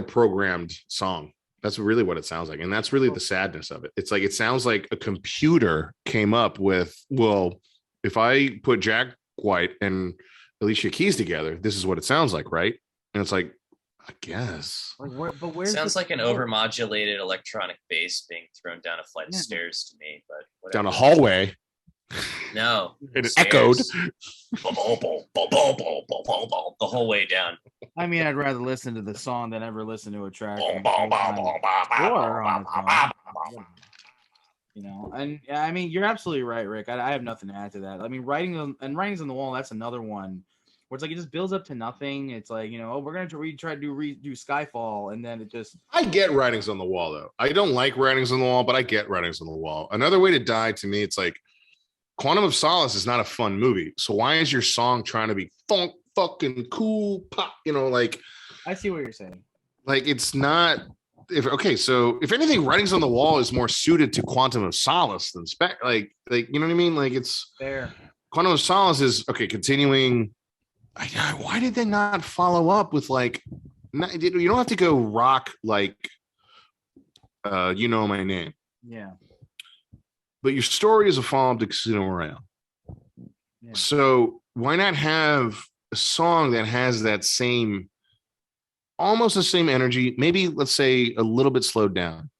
programmed song. That's really what it sounds like. And that's really the sadness of it. It's like, it sounds like a computer came up with, well, if I put Jack White and Alicia Keys together, this is what it sounds like, right? And it's like, I guess. Like, but where's sounds the like an support? overmodulated electronic bass being thrown down a flight Yeah. of stairs to me. But Down a whatever. hallway. No, It stairs. echoed. The whole way down. I mean, I'd rather listen to the song than ever listen to a track. Or on its own. You know, and I mean, you're absolutely right, Rick. I have nothing to add to that. I mean, Writings on the Wall, that's another one where it's like it just builds up to nothing. It's like, we're gonna try to redo Skyfall, and then it just I get Writings on the Wall, though. I don't like Writings on the Wall, but I get Writings on the Wall. Another Way to Die, to me, it's like Quantum of Solace is not a fun movie. So why is your song trying to be fucking cool pop? Like, I see what you're saying. like it's not. So if anything, Writings on the Wall is more suited to Quantum of Solace than like you know what I mean? Like, it's Fair. Quantum of Solace is okay. Continuing. Why did they not follow up with like? You don't have to go rock like, You Know My Name. Yeah. But your story is a follow-up to Casino Royale. Yeah. So why not have a song that has that almost the same energy, maybe let's say a little bit slowed down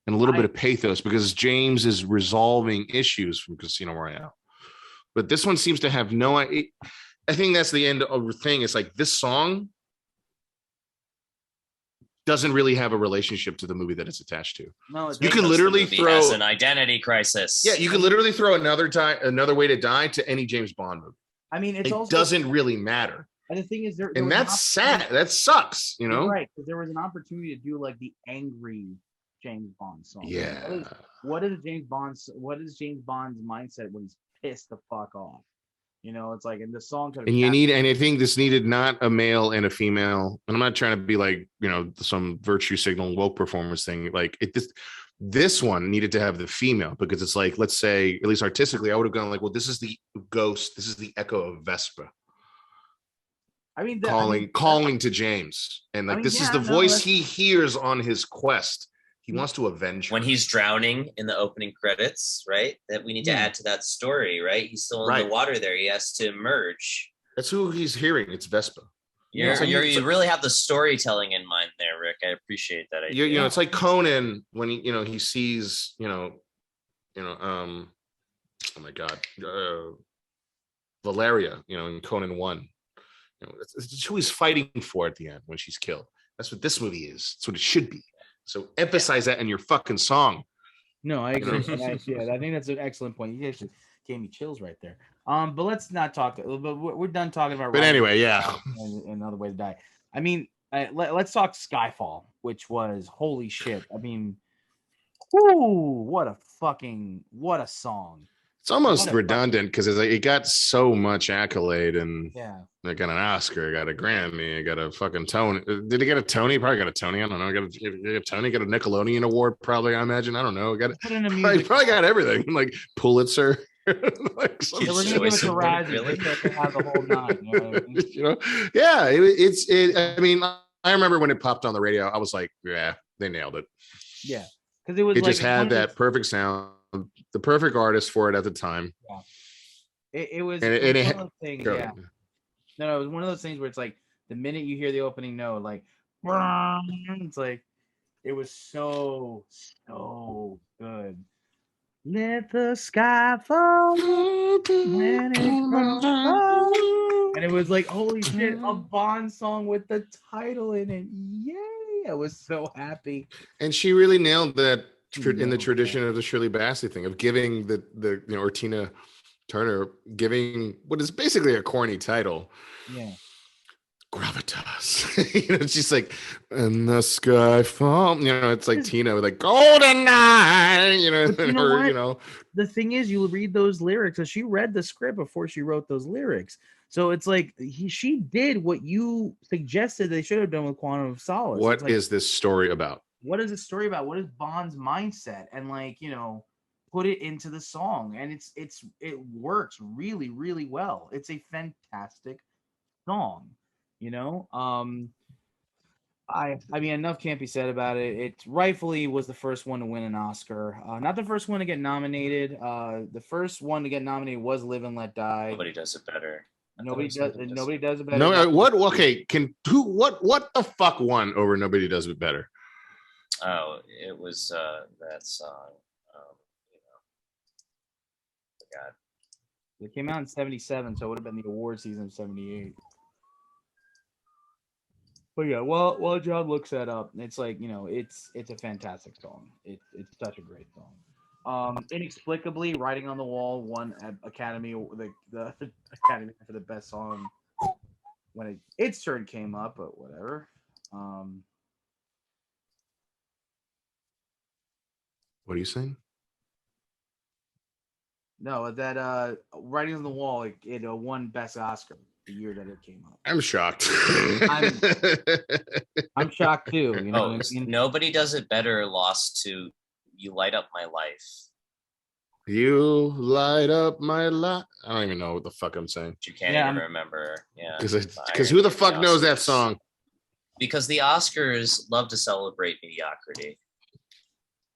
and a little bit of pathos, because James is resolving issues from Casino Royale. But this one seems to have I think that's the end of the thing. It's like this song doesn't really have a relationship to the movie that it's attached to. No, You could literally The movie throw has an identity crisis. Yeah, you could literally throw Another Way to Die to any James Bond movie. I mean, it's It also doesn't really matter. And the thing is, there And was an that's sad. That sucks, You're right, because there was an opportunity to do like the angry James Bond song. Yeah. What is James Bond's mindset when he's pissed the fuck off? It's like, and the song could have. And I think this needed not a male and a female. And I'm not trying to be like, some virtue signal woke performance thing. Like this one needed to have the female, because it's like, let's say, at least artistically, I would have gone like, well, this is the ghost. This is the echo of Vespa. I mean, calling to James. And like, this is the voice he hears on his quest. He wants to avenge her. When he's drowning in the opening credits, right? That we need to add to that story, right? He's still in the water there. He has to emerge. That's who he's hearing. It's Vespa. You really have the storytelling in mind there, Rick. I appreciate that idea. You know, it's like Conan when he sees, oh my God, Valeria, in Conan 1. It's who he's fighting for at the end when she's killed. That's what this movie is. That's what it should be. So emphasize that in your fucking song. No, I agree. I think that's an excellent point. You actually gave me chills right there. But let's not talk. But we're done talking about. But anyway, yeah. Another Way to Die. I mean, let's talk Skyfall, which was holy shit. I mean, whoo, what a song. It's almost redundant because it got so much accolade, and they got an Oscar, got a Grammy, got a fucking Tony. Did he get a Tony? Probably got a Tony. I don't know. Got a Tony, got a Nickelodeon award, probably. I imagine. I don't know. Probably got everything, like Pulitzer. Like we're gonna give it to Razzie. Have the whole nine. You know what I mean? Yeah. I mean, I remember when it popped on the radio. I was like, yeah, they nailed it. Yeah, because it was. It just had that perfect sound. The perfect artist for it at the time. Yeah, it was. One of those things. Yeah. No, it was one of those things where it's like the minute you hear the opening note, like it's like it was so good. Let the sky fall when it falls. And it was like, holy shit, a Bond song with the title in it. Yay! I was so happy. And she really nailed that. In the tradition of the Shirley Bassey thing of giving the or Tina Turner giving what is basically a corny title. Yeah. Gravitas. She's like, in the sky fall. It's like Tina with like golden eye. The thing is, you read those lyrics, and she read the script before she wrote those lyrics. So it's like she did what you suggested they should have done with Quantum of Solace. What is this story about? What is the story about? What is Bond's mindset? And put it into the song, and it works really, really well. It's a fantastic song. I mean, enough can't be said about it. It rightfully was the first one to win an Oscar. Not the first one to get nominated. The first one to get nominated was Live and Let Die. Nobody does it better. Nobody does it better. No, what? Okay, what the fuck won over Nobody Does It Better? Oh, it was that song. God. It came out in 1977, so it would have been the award season of 1978. But yeah, while John looks that up, it's like, it's a fantastic song. It's such a great song. Inexplicably, Writing on the Wall won Academy the Academy for the best song when its turn came up, but whatever. What are you saying? No, that Writing on the Wall, it won Best Oscar the year that it came up. I'm shocked. I'm shocked too. Nobody Does It Better lost to You Light Up My Life. You light up my life. I don't even know what the fuck I'm saying. You can't even remember. Yeah. Because who the fuck knows that song? Because the Oscars love to celebrate mediocrity.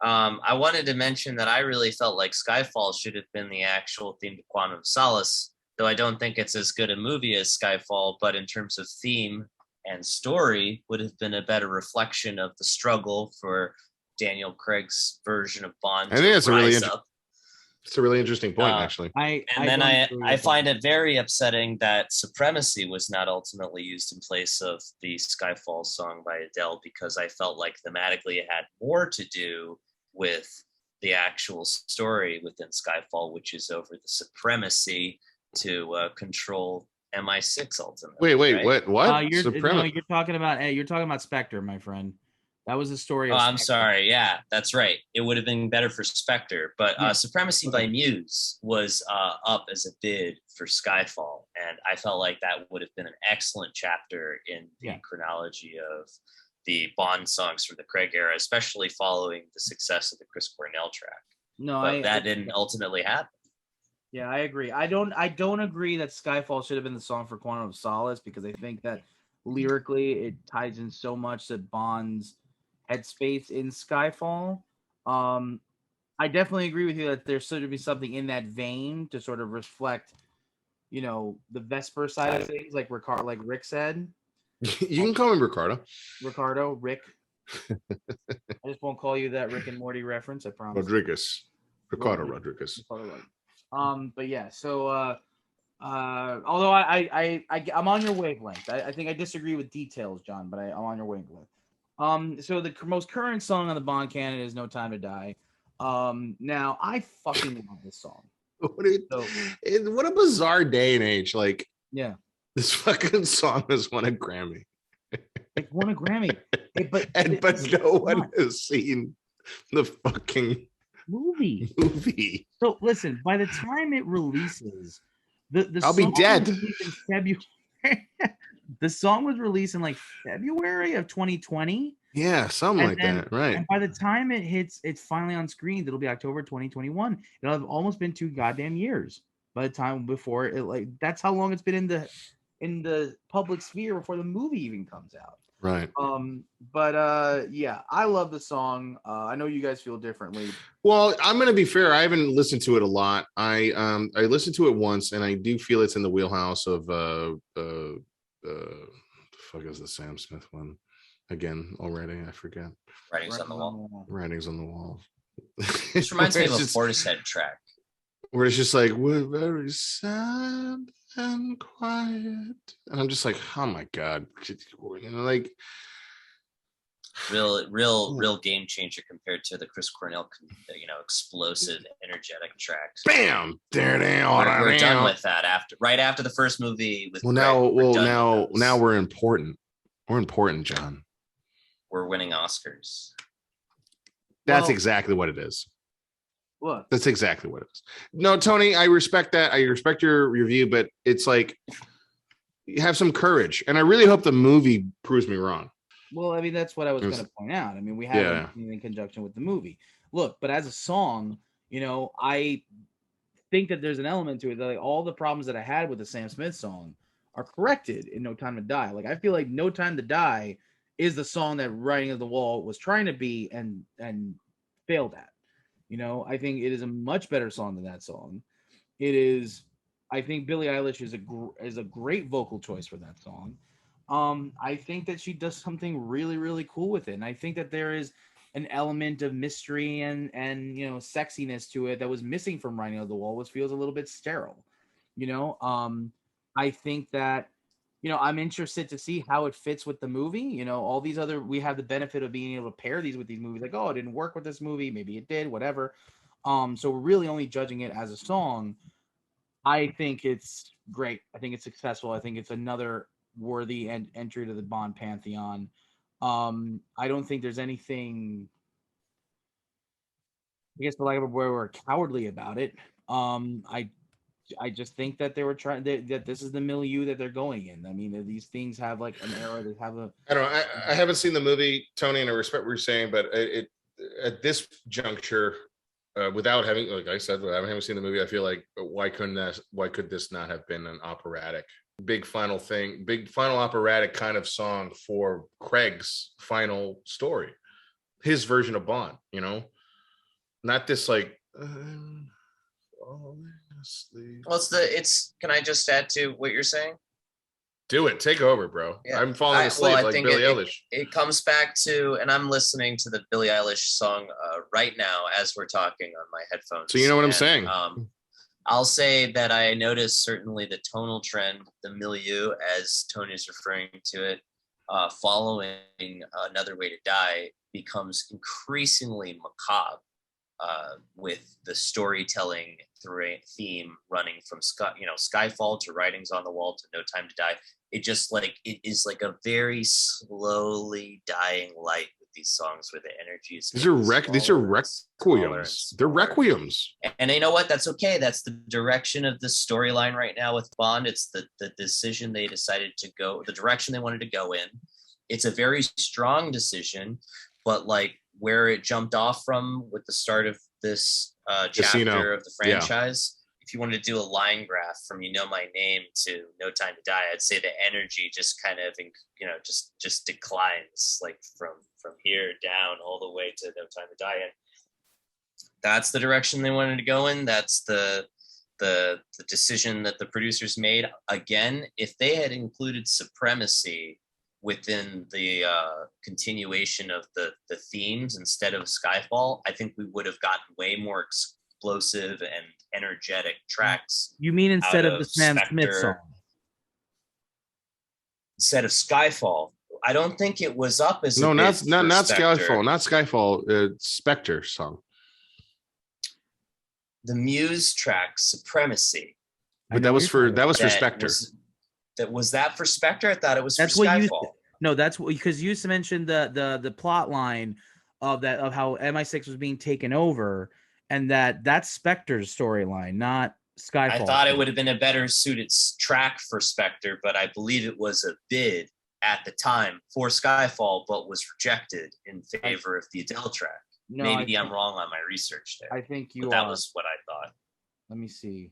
I wanted to mention that I really felt like Skyfall should have been the actual theme to Quantum of Solace, though I don't think it's as good a movie as Skyfall, but in terms of theme and story, would have been a better reflection of the struggle for Daniel Craig's version of Bond. I think it's a really interesting point, actually. I find it very upsetting that Supremacy was not ultimately used in place of the Skyfall song by Adele, because I felt like thematically it had more to do with the actual story within Skyfall, which is over the supremacy to control MI6 ultimately. Wait, right? what? You're talking about Spectre, my friend. That was the story. I'm sorry. Yeah, that's right. It would have been better for Spectre, but Supremacy by Muse was up as a bid for Skyfall, and I felt like that would have been an excellent chapter in the chronology of the Bond songs from the Craig era, especially following the success of the Chris Cornell track. That didn't ultimately happen. Yeah, I agree. I don't agree that Skyfall should have been the song for Quantum of Solace, because I think that lyrically it ties in so much to Bond's headspace in Skyfall. I definitely agree with you that there should be something in that vein to sort of reflect, the Vesper side of things, like Rick said. You can call me Ricardo. Ricardo, Rick. I just won't call you that Rick and Morty reference. I promise. Rodriguez. Ricardo Rodriguez. But yeah, so although I'm on your wavelength. I think I disagree with details, John, but I'm on your wavelength. So the most current song on the Bond canon is "No Time to Die." Now I fucking love this song. What a bizarre day and age! Like, yeah, this fucking song has won a Grammy. It won a Grammy, but no one has seen the fucking movie. So listen, by the time it releases, the I'll be dead. In February. The song was released in like February of 2020. Yeah, something like that, right? And by the time it's finally on screens, it'll be October 2021. It'll have almost been 2 goddamn years by the time before it. Like, that's how long it's been in the public sphere before the movie even comes out. Right. Yeah, I love the song. I know you guys feel differently. Well, I'm gonna be fair. I haven't listened to it a lot. I listened to it once, and I do feel it's in the wheelhouse of the fuck is the Sam Smith one again already? I forget. Writings on the Wall. Writings on the Wall. This reminds me of a Portishead track. Where it's just like, we're very sad and quiet, and I'm just like, oh my god, like real game changer compared to the Chris Cornell, explosive, energetic tracks. Bam, we're done with that right after the first movie. With now we're important. We're important, John. We're winning Oscars. That's exactly what it is. What? That's exactly what it is. No, Tony, I respect that. I respect your review, but it's like, you have some courage, and I really hope the movie proves me wrong. Well, I mean, that's what I was going to point out. I mean, we have it in conjunction with the movie. Look, but as a song, I think that there's an element to it that, like, all the problems that I had with the Sam Smith song are corrected in No Time to Die. Like, I feel like No Time to Die is the song that Writing on the Wall was trying to be and failed at. I think it is a much better song than that song. It is. I think Billie Eilish is a great vocal choice for that song. I think that she does something really, really cool with it, and I think that there is an element of mystery and sexiness to it that was missing from Writing on the Wall, which feels a little bit sterile. I think that I'm interested to see how it fits with the movie. All these we have the benefit of being able to pair these with these movies. Like, oh, it didn't work with this movie, maybe it did, whatever. So we're really only judging it as a song. I think it's great. I think it's successful. I think it's another worthy entry to the Bond pantheon. I don't think there's anything, I guess, for lack of a word, we're cowardly about it. I just think that they were trying that this is the milieu that they're going in. I mean, these things have like an era. They have a. I don't know. I haven't seen the movie, Tony, and I respect what you're saying, but it at this juncture, without having, like I said, without having seen the movie, I feel like why could this not have been an operatic, big final operatic kind of song for Craig's final story, his version of Bond, not this like. Well, can I just add to what you're saying? Do it. Take over, bro. Yeah. I'm falling asleep like Billie Eilish. It comes back to, and I'm listening to the Billie Eilish song right now as we're talking on my headphones. So you know what I'm saying? I'll say that I noticed certainly the tonal trend, the milieu, as Tony is referring to it, following Another Way to Die, becomes increasingly macabre. With the storytelling theme running from Skyfall to Writings on the Wall to No Time to Die, it is like a very slowly dying light with these songs where the energy is. These are requiems. They're requiems. And you know what? That's okay. That's the direction of the storyline right now with Bond. It's the decision they decided to go, the direction they wanted to go in. It's a very strong decision, but like, where it jumped off from with the start of this chapter of the franchise, if you wanted to do a line graph from You Know My Name to No Time to Die, I'd say the energy just kind of just declines, like from here down all the way to No Time to Die, and that's the direction they wanted to go in. That's the decision that the producers made. Again, if they had included Supremacy within the continuation of the themes instead of Skyfall, I think we would have gotten way more explosive and energetic tracks. You mean instead of the Sam Smith Spectre. song? Instead of Skyfall, I don't think it was up as No, a not bid not for not Spectre. Skyfall, not Skyfall. Spectre song. The Muse track Supremacy. But that was for Spectre. Was that for Spectre? I thought it was That's for what you. Skyfall. No, that's what, because you mentioned the plot line of how MI6 was being taken over, and that's Spectre's storyline, not Skyfall. I thought it would have been a better suited track for Spectre, but I believe it was a bid at the time for Skyfall, but was rejected in favor of the Adele track. No, Maybe I'm wrong on my research there. I think you but that was what I thought. Let me see.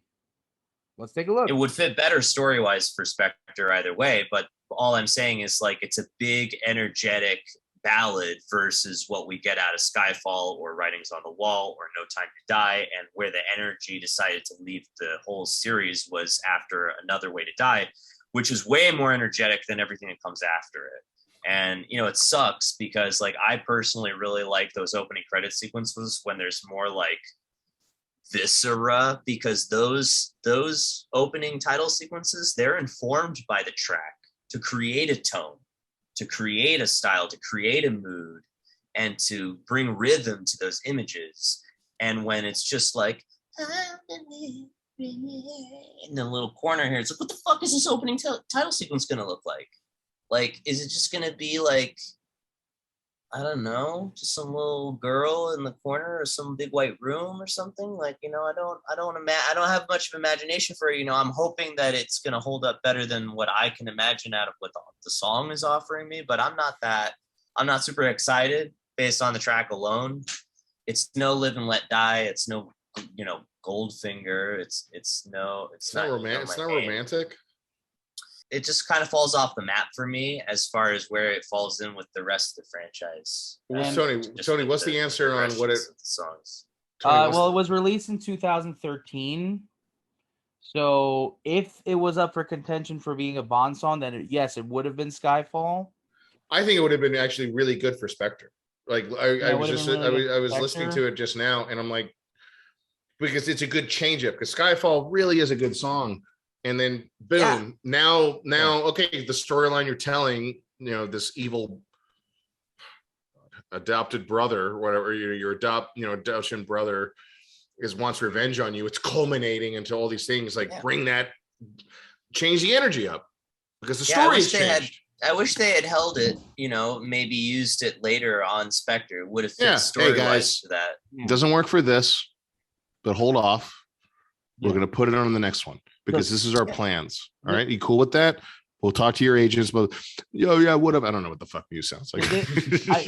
Let's take a look. It would fit better story-wise for Spectre either way, but all I'm saying is like it's a big, energetic ballad versus what we get out of Skyfall or Writings on the Wall or No Time to Die, and where the energy decided to leave the whole series was after Another Way to Die, which is way more energetic than everything that comes after it. And, you know, it sucks because like I personally really like those opening credit sequences when there's more like viscera, because those opening title sequences, they're informed by the track to create a tone, to create a style, to create a mood, and to bring rhythm to those images. And when it's just like in the little corner here, it's like, what the fuck is this opening title sequence gonna look like? Like, is it just gonna be like, I don't know, just some little girl in the corner or some big white room or something? Like, you know, I don't have much of imagination for it. You know, I'm hoping that it's gonna hold up better than what I can imagine out of what the song is offering me. But I'm not super excited based on the track alone. It's no Live and Let Die. It's no, you know, Goldfinger. It's not romantic. It's not romantic. It just kind of falls off the map for me as far as where it falls in with the rest of the franchise. Tony, what's the answer on what it songs? Well, it was released in 2013. So if it was up for contention for being a Bond song, then yes, it would have been Skyfall. I think it would have been actually really good for Spectre. Like I was listening to it just now, and I'm like, because it's a good change up. Because Skyfall really is a good song. And then boom, now, okay, the storyline you're telling, you know, this evil adopted brother, whatever, your adoption brother wants revenge on you. It's culminating into all these things, like change the energy up, because the story has changed. I wish they had held it, you know, maybe used it later on Spectre. Would have fit story-wise to that. It doesn't work for this, but hold off. We're going to put it on the next one, because this is our plans. All right. You cool with that? We'll talk to your agents, but whatever. I don't know what the fuck Muse sounds like.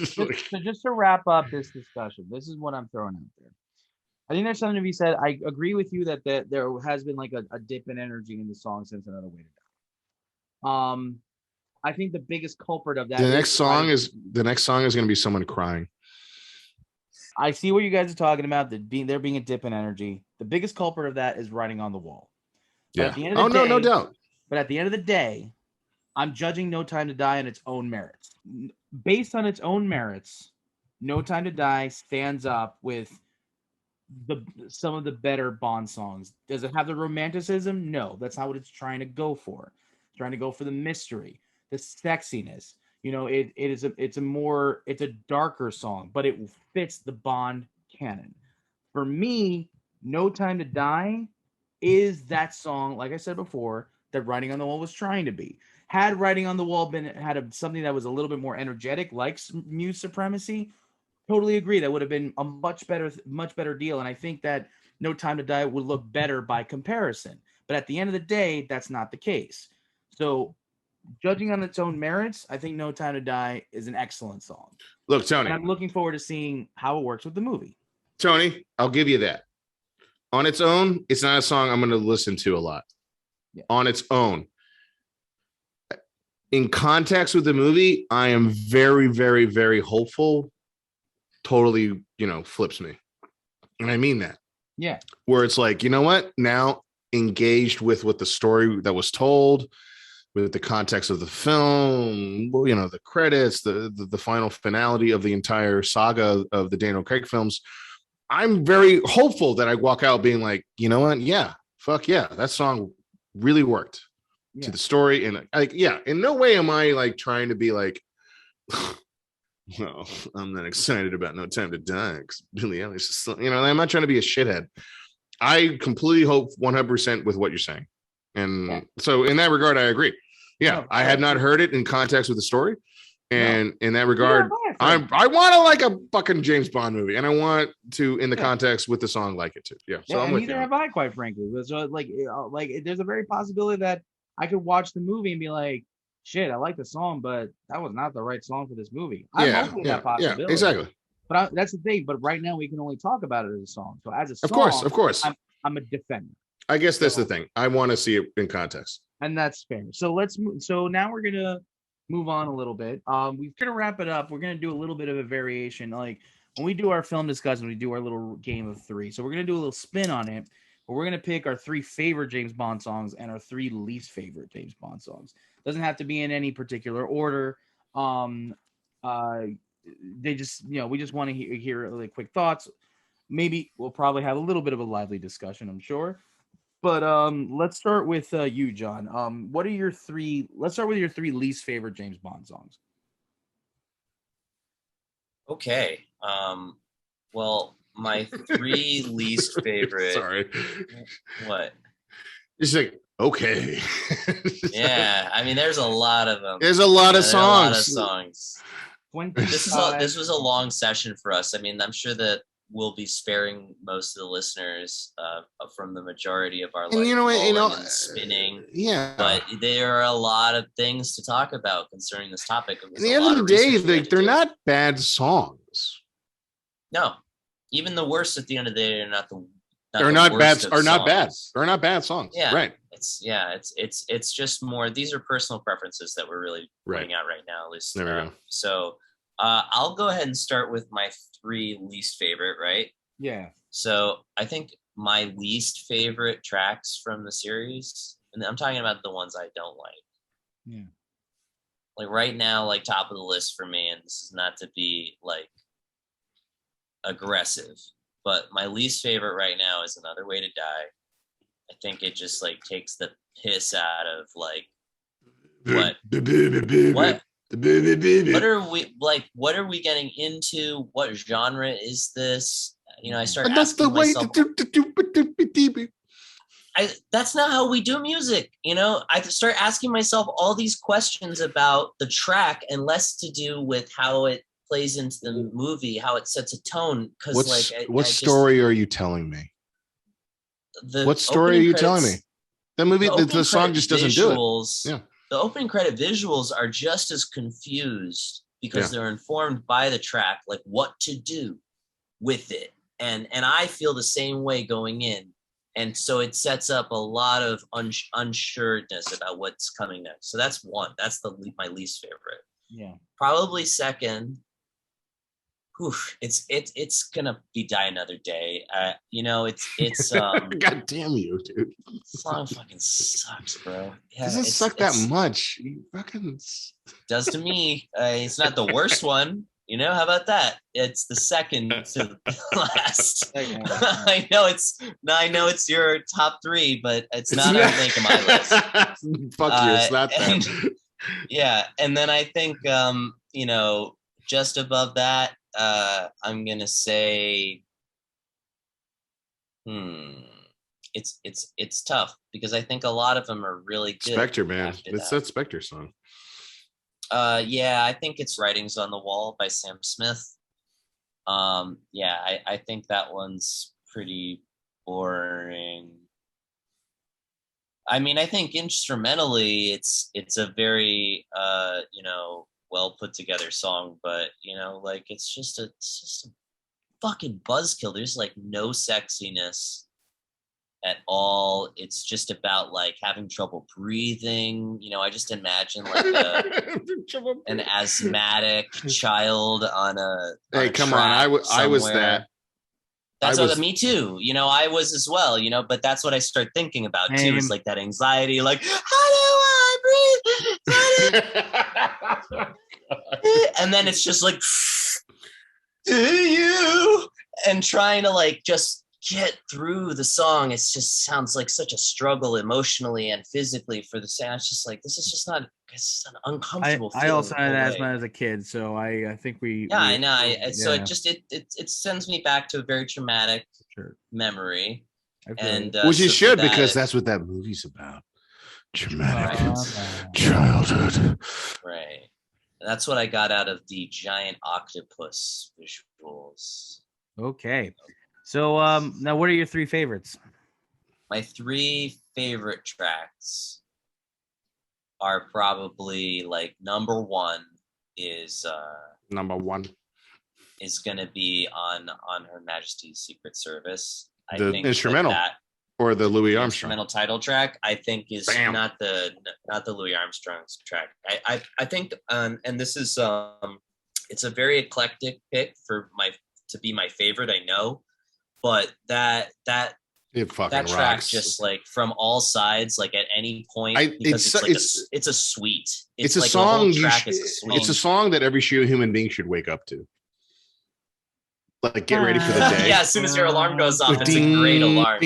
So just to wrap up this discussion, this is what I'm throwing out there. I think there's something to be said. I agree with you that there has been like a dip in energy in the song since Another Way to Die. I think the biggest culprit of that. The next song is going to be someone crying. I see what you guys are talking about. There being a dip in energy. The biggest culprit of that is Writing on the Wall. Yeah. No doubt. But at the end of the day, I'm judging No Time to Die on its own merits. Based on its own merits, No Time to Die stands up with some of the better Bond songs. Does it have the romanticism? No, that's not what it's trying to go for. It's trying to go for the mystery, the sexiness. You know, it's a darker song, but it fits the Bond canon. For me, No Time to Die is that song, like I said before, that Writing on the Wall was trying to be. Had Writing on the Wall something that was a little bit more energetic, like Muse Supremacy, totally agree. That would have been a much better deal. And I think that No Time to Die would look better by comparison. But at the end of the day, that's not the case. So judging on its own merits, I think No Time to Die is an excellent song. Look, Tony, and I'm looking forward to seeing how it works with the movie. Tony, I'll give you that. On its own, it's not a song I'm going to listen to a lot. Yeah. On its own. In context with the movie, I am very, very, very hopeful. Totally, flips me. And I mean that. Yeah. Where it's like, you know what? Now engaged with what the story that was told, with the context of the film, you know, the credits, the final finality of the entire saga of the Daniel Craig films, I'm very hopeful that I walk out being like, you know what? Yeah, fuck yeah, that song really worked to the story. And like, yeah, in no way am I like trying to be like, well, I'm not excited about No Time to Die because Billie Eilish is, you know, I'm not trying to be a shithead. I completely hope 100% with what you're saying. And so in that regard, I agree. Yeah, I had not heard it in context with the story. And in that regard, I want to like a fucking James Bond movie, and I want to, in the context with the song, like it too. Yeah, so I'm with you. Neither have I, quite frankly. So like there's a very possibility that I could watch the movie and be like, shit, I like the song, but that was not the right song for this movie. I'm open to that possibility. Yeah, exactly. But that's the thing. But right now, we can only talk about it as a song. So as a song, of course, I'm a defender. I guess that's the thing. I want to see it in context, and that's fair. So let's. So now we're gonna move on a little bit. We're gonna wrap it up. We're gonna do a little bit of a variation. Like when we do our film discussion, we do our little game of three. So we're gonna do a little spin on it. But we're gonna pick our 3 favorite James Bond songs and our 3 least favorite James Bond songs. Doesn't have to be in any particular order. They just, you know, we just want to hear really quick thoughts. Maybe we'll probably have a little bit of a lively discussion, I'm sure. But let's start with you, John. What are your 3? Let's start with your 3 least favorite James Bond songs. Okay. Well, my 3 least favorite. Sorry. What? Just like, okay. Yeah, I mean, there's a lot of them. There's a lot of songs. A lot of songs. This was a long session for us. I mean, I'm sure that we'll be sparing most of the listeners from the majority of our life, and spinning. Yeah, but there are a lot of things to talk about concerning this topic. At the end of the day, they're not bad songs. No, even the worst at the end of the day are not the. They're not bad. Are not bad. They're not bad songs. Yeah, right. It's just more. These are personal preferences that we're really pointing out right now, at least. There we go. So. I'll go ahead and start with my 3 least favorite, right? Yeah. So I think my least favorite tracks from the series, and I'm talking about the ones I don't like. Yeah. Like right now, like top of the list for me, and this is not to be like aggressive, but my least favorite right now is Another Way to Die. I think it just like takes the piss out of like what? What are we getting into? What genre is this? You know, I start asking myself, that's not how we do music. You know, I start asking myself all these questions about the track and less to do with how it plays into the movie, how it sets a tone. Because what story are you telling me? What story are you telling me? That movie, the song just doesn't do it. Yeah. The opening credit visuals are just as confused because they're informed by the track, like what to do with it. And I feel the same way going in. And so it sets up a lot of unsureness about what's coming next. So that's one. That's my least favorite. Yeah. Probably second. It's gonna be Die Another Day. You know, it's God damn you, dude. Song fucking sucks, bro. Yeah, doesn't suck that much. You fucking does to me. It's not the worst one. You know, how about that? It's the second to last. I know it's your top 3, but it's not I think in my list. Fuck you, it's not that. Yeah, and then I think you know, just above that, I'm gonna say it's tough because I think a lot of them are really good. Spectre, man. It's that Spectre song. Yeah, I think it's Writings on the Wall by Sam Smith. Yeah, I think that one's pretty boring. I mean, I think instrumentally it's a very you know, well put together song, but you know, like it's just a fucking buzzkill. There's like no sexiness at all. It's just about like having trouble breathing. You know, I just imagine like an asthmatic child on a hey, come on, I was that. That's me too. You know, I was as well. You know, but that's what I start thinking about too. Is like that anxiety, like how do I breathe? And then it's just like, do you? And trying to like just get through the song. It just sounds like such a struggle emotionally and physically for the sound. It's just like, this is just not, it's an uncomfortable I also had away. asthma as a kid, so I think we. Yeah, we, I know. So yeah. it sends me back to a very traumatic Sure. memory. I feel And Which you so should, that because is- that's what that movie's about. Traumatic Oh, childhood. right. And that's what I got out of the giant octopus visuals. okay. So now what are your three favorites? My three favorite tracks are probably like number one is Number one. gonna be on Her Majesty's Secret Service. I The think instrumental. that Or the Louis the Armstrong. instrumental title track I think is Bam. not the Louis Armstrong's track. I think and this is it's a very eclectic pick to be my favorite, I know, but that It fucking that track rocks. just like from all sides, like at any point, I- because it's- it's like it's- it's a suite. It's a like song. The whole You track sh- is a suite. it's a song that every human being should wake up to. Like, get ready for the day. Yeah, as soon as your alarm goes off, it's a great alarm.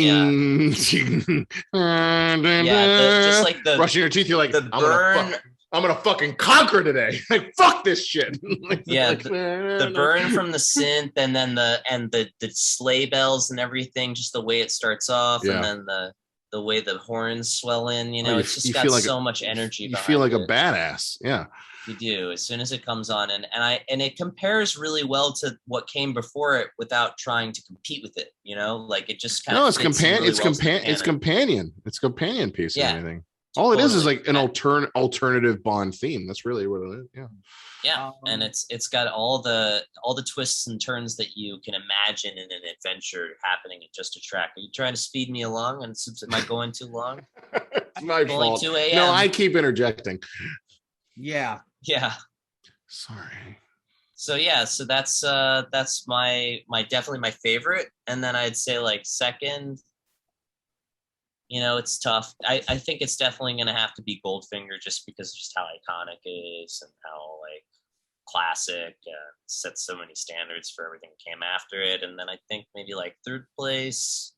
Yeah, just like the brushing your teeth. You're like, the burn. I'm gonna fucking conquer today. Like, fuck this shit. Yeah, Like, the burn from the synth, and then the sleigh bells and everything, just the way it starts off, Yeah. and then the way the horns swell in, Oh, it's just got so much energy. You behind feel like it. a badass. Yeah. You do, as soon as it comes on, and it compares really well to what came before it without trying to compete with it. Like it just kind of It's companion. It's companion piece Yeah. and everything. All it is Totally. like an alternative Bond theme. That's really what it is. Yeah. Yeah, and it's got all the twists and turns that you can imagine in an adventure happening in just a track. Are you trying to speed me along? And am I going too long? It's my It's only fault. 2 a.m. No, I keep interjecting. Yeah. Yeah. Sorry. So yeah, so that's my definitely my favorite, and then I'd say like second. It's tough. I think it's definitely going to have to be Goldfinger, just because of just how iconic it is and how like classic sets so many standards for everything that came after it. And then I think maybe like third place,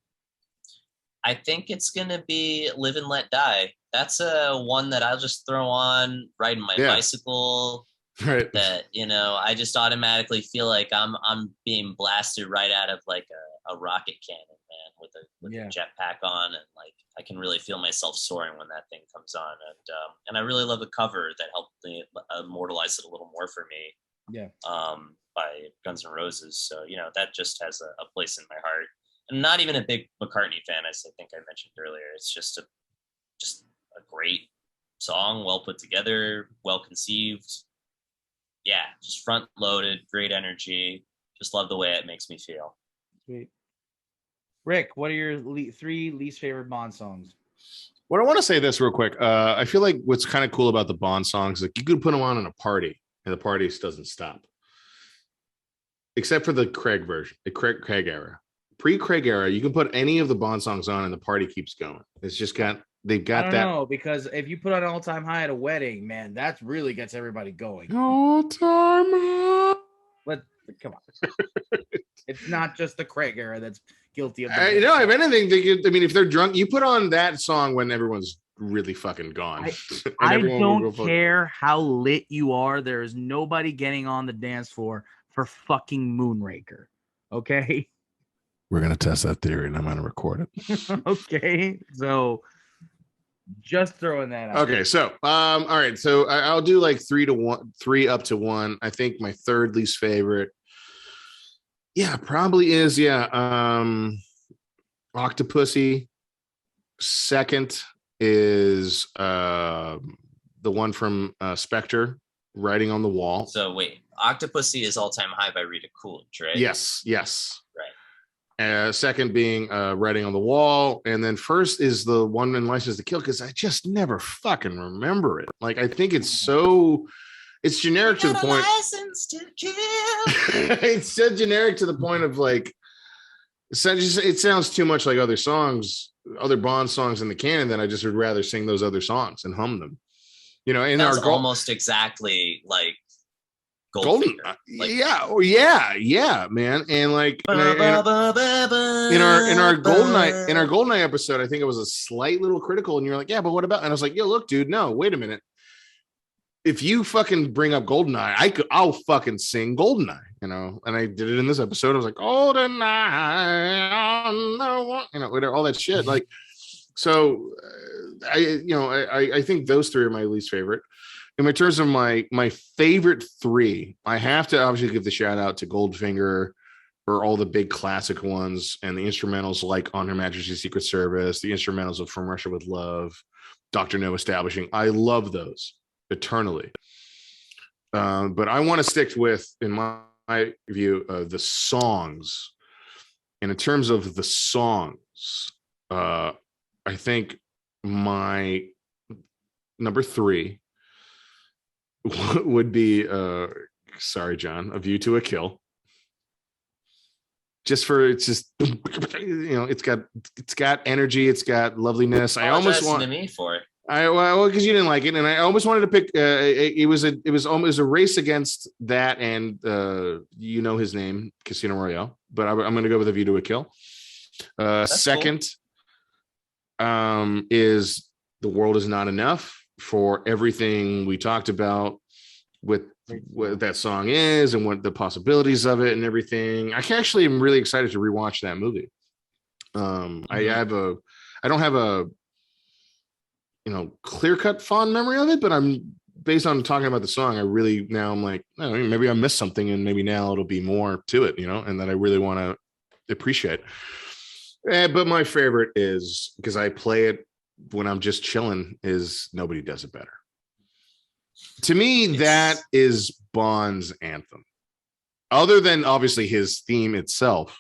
I think it's going to be Live and Let Die. That's one that I'll just throw on riding my bicycle. Right. That I just automatically feel like I'm being blasted right out of like a rocket cannon, man, with a jetpack on, and like I can really feel myself soaring when that thing comes on, and I really love the cover that helped me immortalize it a little more for me. Yeah. By Guns N' Roses, so that just has a place in my heart. I'm not even a big McCartney fan, as I think I mentioned earlier. It's just a great song, well put together, well conceived. Yeah, just front loaded, great energy. Just love the way it makes me feel. Sweet. Rick, what are your three least favorite Bond songs? Well, I want to say this real quick. I feel like what's kind of cool about the Bond songs, like you could put them on in a party and the party doesn't stop. Except for the Craig version, the Craig era. Pre-Craig era, you can put any of the Bond songs on and the party keeps going. It's just they've got that. No, because if you put on All Time High at a wedding, man, that really gets everybody going. All time high. But come on. It's not just the Craig era that's guilty of if anything, if they're drunk, you put on that song when everyone's really fucking gone. I don't care how lit you are. There is nobody getting on the dance floor for fucking Moonraker. Okay? We're going to test that theory and I'm going to record it. Okay. So just throwing that out. Okay. So, all right. So I'll do like 3 up to 1. I think my third least favorite. Yeah, probably is. Yeah. Octopussy. Second is the one from Spectre, Writing on the Wall. So wait, Octopussy is All Time High by Rita Coolidge, right? Yes. Right. Second being Writing on the Wall, and then first is the one in License to Kill, because I just never fucking remember it. Like, I think it's generic to the point. License to Kill. It's so generic to the point of like, it sounds too much like other Bond songs in the canon, that I just would rather sing those other songs and hum them. You know, in That's our almost exactly like Golden, Goldfinger. Like, yeah, man, and like in our Goldeneye episode, I think it was a slight little critical, and you're like, yeah, but what about? And I was like, yo, look, dude, no, wait a minute. If you fucking bring up Goldeneye, I'll fucking sing Goldeneye, you know. And I did it in this episode. I was like, Goldeneye, you know, all that shit. Like, so I think those three are my least favorite. In terms of my favorite three, I have to obviously give the shout out to Goldfinger for all the big classic ones and the instrumentals like On Her Majesty's Secret Service, the instrumentals of From Russia with Love, Dr. No Establishing. I love those eternally. But I want to stick with, in my view, the songs. And in terms of the songs, I think my number three would be sorry, John, A View to a Kill. It's got energy, it's got loveliness. I almost want to me for it. Because you didn't like it, and I almost wanted to pick. It was almost a race against that, and you know his name, Casino Royale. But I'm going to go with A View to a Kill. Second, is The World Is Not Enough, for everything we talked about with what that song is and what the possibilities of it and everything. I actually am really excited to rewatch that movie. I don't have a clear-cut fond memory of it, but I'm based on talking about the song. I'm like, maybe I missed something, and maybe now it'll be more to it, and that I really want to appreciate. But my favorite is, because I play it when I'm just chilling, is Nobody Does It Better. To me, that is Bond's anthem. Other than obviously his theme itself,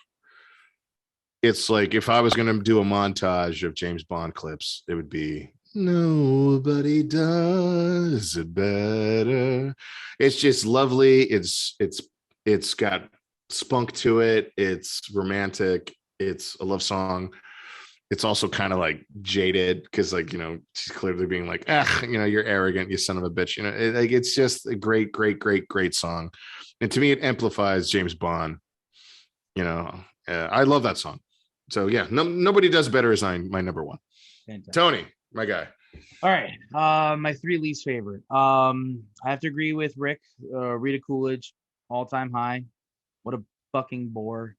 it's like if I was going to do a montage of James Bond clips, it would be Nobody Does It Better. It's just lovely. It's got spunk to it. It's romantic. It's a love song. It's also kind of like jaded because, like, she's clearly being like, you're arrogant, you son of a bitch. It's just a great, great, great, great song. And to me, it amplifies James Bond. I love that song. So yeah, Nobody Does Better is my number one. Fantastic. Tony, my guy. All right. My three least favorite. I have to agree with Rick. Rita Coolidge, All Time High. What a fucking bore.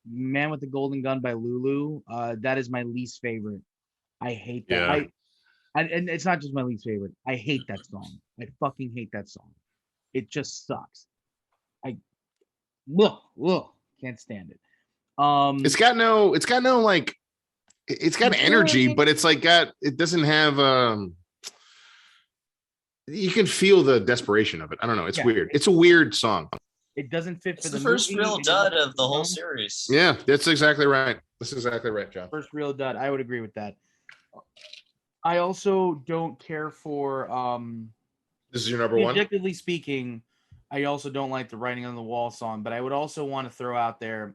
Man with the Golden Gun by Lulu. That is my least favorite. I hate that. Yeah. And it's not just my least favorite. I hate that song. I fucking hate that song. It just sucks. Can't stand it. It's got energy, but it's like it doesn't have you can feel the desperation of it. I don't know. It's weird. It's a weird song. It doesn't fit for the first real dud of the whole series. Yeah, that's exactly right. That's exactly right, John. First real dud. I would agree with that. I also don't care for this is your number one? Objectively speaking, I also don't like the Writing on the Wall song, but I would also want to throw out there.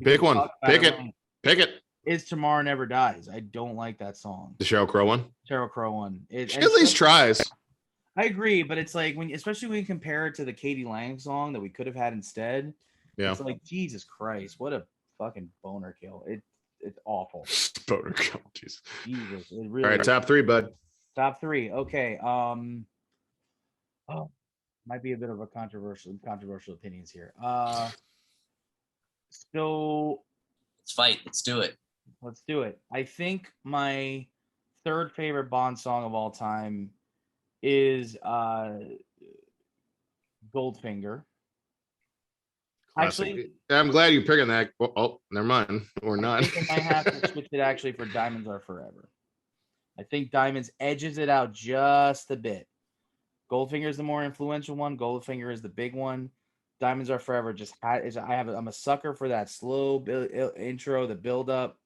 Pick one. Pick it. Pick it. Is Tomorrow Never Dies. I don't like that song. The Sheryl Crow one? Sheryl Crow one. She at least tries. I agree, but it's like especially when you compare it to the Katie Lang song that we could have had instead. Yeah. It's like, Jesus Christ, what a fucking boner kill. It's awful. Boner kill, Jesus. It really. All right, top three, bud. Top three. Okay. Might be a bit of a controversial opinions here. So let's fight. Let's do it. Let's do it. I think my third favorite Bond song of all time is Goldfinger. Classic. Actually, I'm glad you're picking that. Oh, never mind. Or not. I think I have to switch it actually for Diamonds Are Forever. I think Diamonds edges it out just a bit. Goldfinger is the more influential one. Goldfinger is the big one. Diamonds Are Forever I'm a sucker for that slow intro, the build up.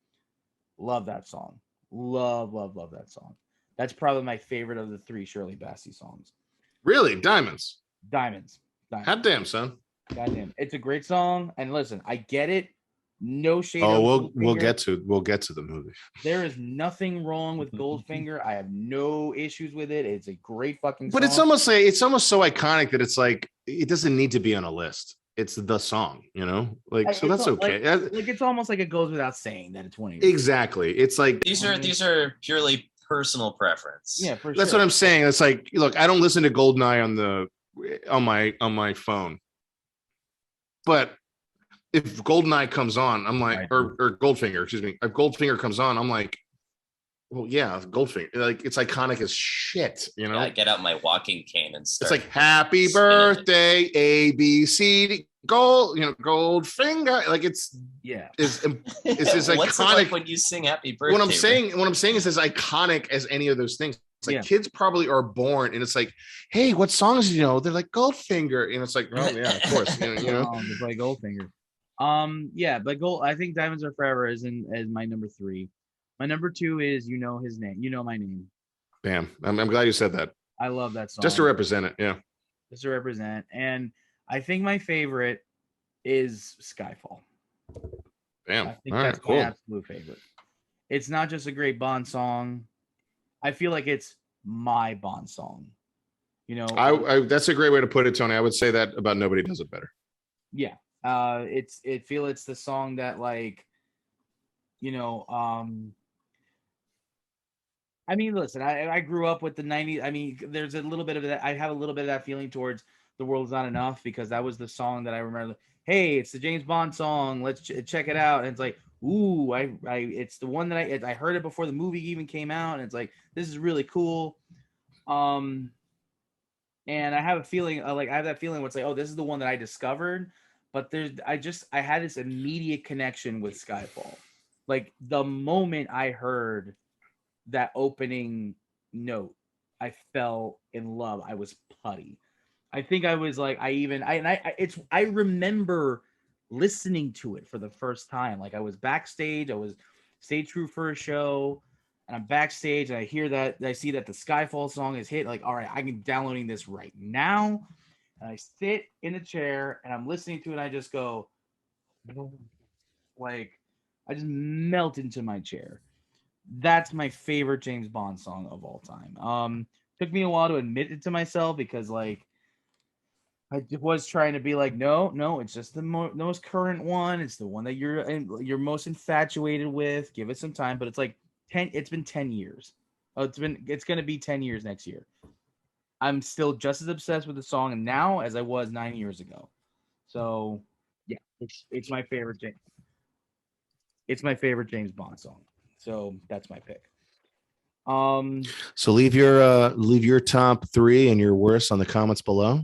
Love that song. Love that song. That's probably my favorite of the three Shirley Bassey songs. Really? Diamonds. Diamonds. God damn, son. Goddamn. It's a great song. And listen, I get it. No shade. Oh, on we'll Goldfinger. get to the movie. There is nothing wrong with Goldfinger. I have no issues with it. It's a great fucking But song. it's almost so iconic that it's like it doesn't need to be on a list. It's the song, you know? Like, so that's okay. Like it's almost like it goes without saying that it's one of your Exactly. It's like These are purely personal preference. Yeah, for that's sure. what I'm saying. It's like, look, I don't listen to Goldeneye on my phone. But if Goldeneye comes on, I'm like, Right. or Goldfinger, excuse me. If Goldfinger comes on, I'm like, well, yeah, Goldfinger. Like, it's iconic as shit, you know? Yeah, I get out my walking cane and start. It's like happy spinning it. birthday, A, B, C, D, Goldfinger. Like it's this What's it iconic like when you sing Happy Birthday? what I'm saying is as iconic as any of those things. It's like kids probably are born and it's like, hey, what songs do you know? They're like Goldfinger. And it's like, oh yeah, of course. You know? It's like Goldfinger. Yeah, but I think Diamonds Are Forever is my number 3. My number 2 is You Know His Name. You Know My Name. Bam. I'm glad you said that. I love that song. Just to represent it, yeah. Just to represent. And I think my favorite is Skyfall. Bam. I think All that's right, cool. my absolute favorite. It's not just a great Bond song. I feel like it's my Bond song. You know, I that's a great way to put it, Tony. I would say that about Nobody Does It Better. Yeah. It's the song that, like, you know, I mean, listen, I grew up with the 90s. I mean, there's a little bit of that. I have a little bit of that feeling towards The World's Not Enough, because that was the song that I remember. Hey, it's the James Bond song. Let's check it out. And it's like, ooh, it's the one that I heard it before the movie even came out. And it's like, this is really cool. And I have a feeling, I have that feeling where it's like, oh, this is the one that I discovered. But I had this immediate connection with Skyfall. Like, the moment I heard that opening note, I fell in love. I was putty. I think I was like, I remember listening to it for the first time. Like, I was backstage, I was stage crew for a show, and I'm backstage, and I hear that, I see that the Skyfall song is hit. Like, all right, I'm downloading this right now. And I sit in a chair and I'm listening to it, and I just go, like, I just melt into my chair. That's my favorite James Bond song of all time. Took me a while to admit it to myself, because, like, I was trying to be like, no, it's just the most current one. It's the one that you're most infatuated with. Give it some time. But it's like it's been 10 years. It's gonna be 10 years next year. I'm still just as obsessed with the song now as I was 9 years ago. So yeah, it's my favorite James. It's my favorite James Bond song. So that's my pick. So leave your top 3 and your worst on the comments below.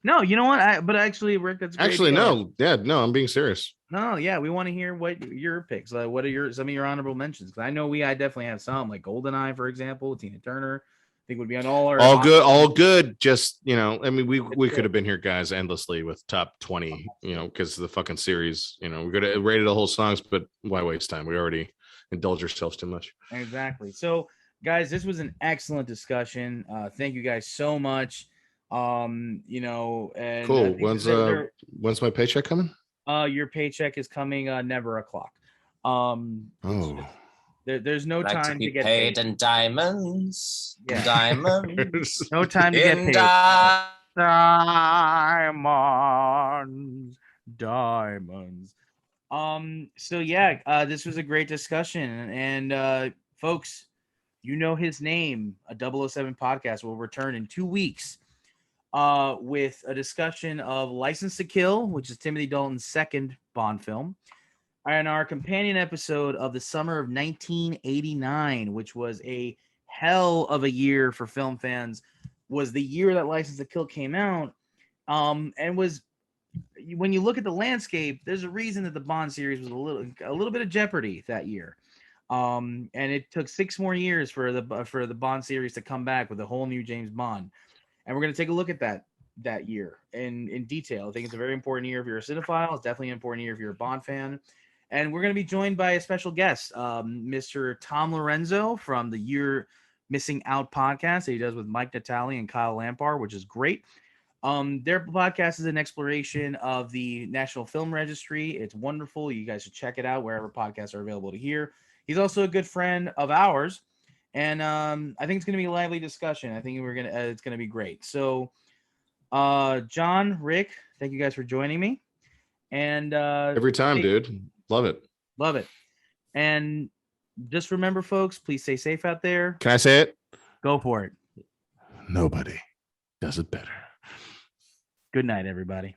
No, you know what? But actually, Rick, that's great. Actually, no. Yeah, no, I'm being serious. No, yeah, we want to hear what your picks. What are some of your honorable mentions? Because I know I definitely have some, like GoldenEye, for example, Tina Turner. I think would be on all good. Just, you know, I mean, we could have been here, guys, endlessly with top 20, you know, because the fucking series, you know, we could have rated the whole songs, but why waste time? We already indulge ourselves too much. Exactly. So, guys, this was an excellent discussion. Thank you guys so much. You know, and cool. When's my paycheck coming? Your paycheck is coming never o'clock. There's no time to get paid in diamonds. Yeah. Diamonds. No time to get paid. Diamonds. So yeah, this was a great discussion, and folks, You Know His Name, a 007 podcast, will return in 2 weeks with a discussion of License to Kill, which is Timothy Dalton's second Bond film, and our companion episode of the summer of 1989, which was a hell of a year for film fans, was the year that License to Kill came out, and was, when you look at the landscape, there's a reason that the Bond series was a little bit of jeopardy that year. And it took 6 more years for the Bond series to come back with a whole new James Bond. And we're going to take a look at that year in detail. I think it's a very important year if you're a cinephile. It's definitely an important year if you're a Bond fan. And we're going to be joined by a special guest, Mr. Tom Lorenzo from the Year Missing Out podcast that he does with Mike Natale and Kyle Lampard, which is great. Their podcast is an exploration of the National Film Registry. It's wonderful. You guys should check it out wherever podcasts are available to hear. He's also a good friend of ours, and I think it's going to be a lively discussion. I think it's gonna be great. So, John, Rick, thank you guys for joining me. And every time, dude, love it. Love it. And just remember, folks, please stay safe out there. Can I say it? Go for it. Nobody does it better. Good night, everybody.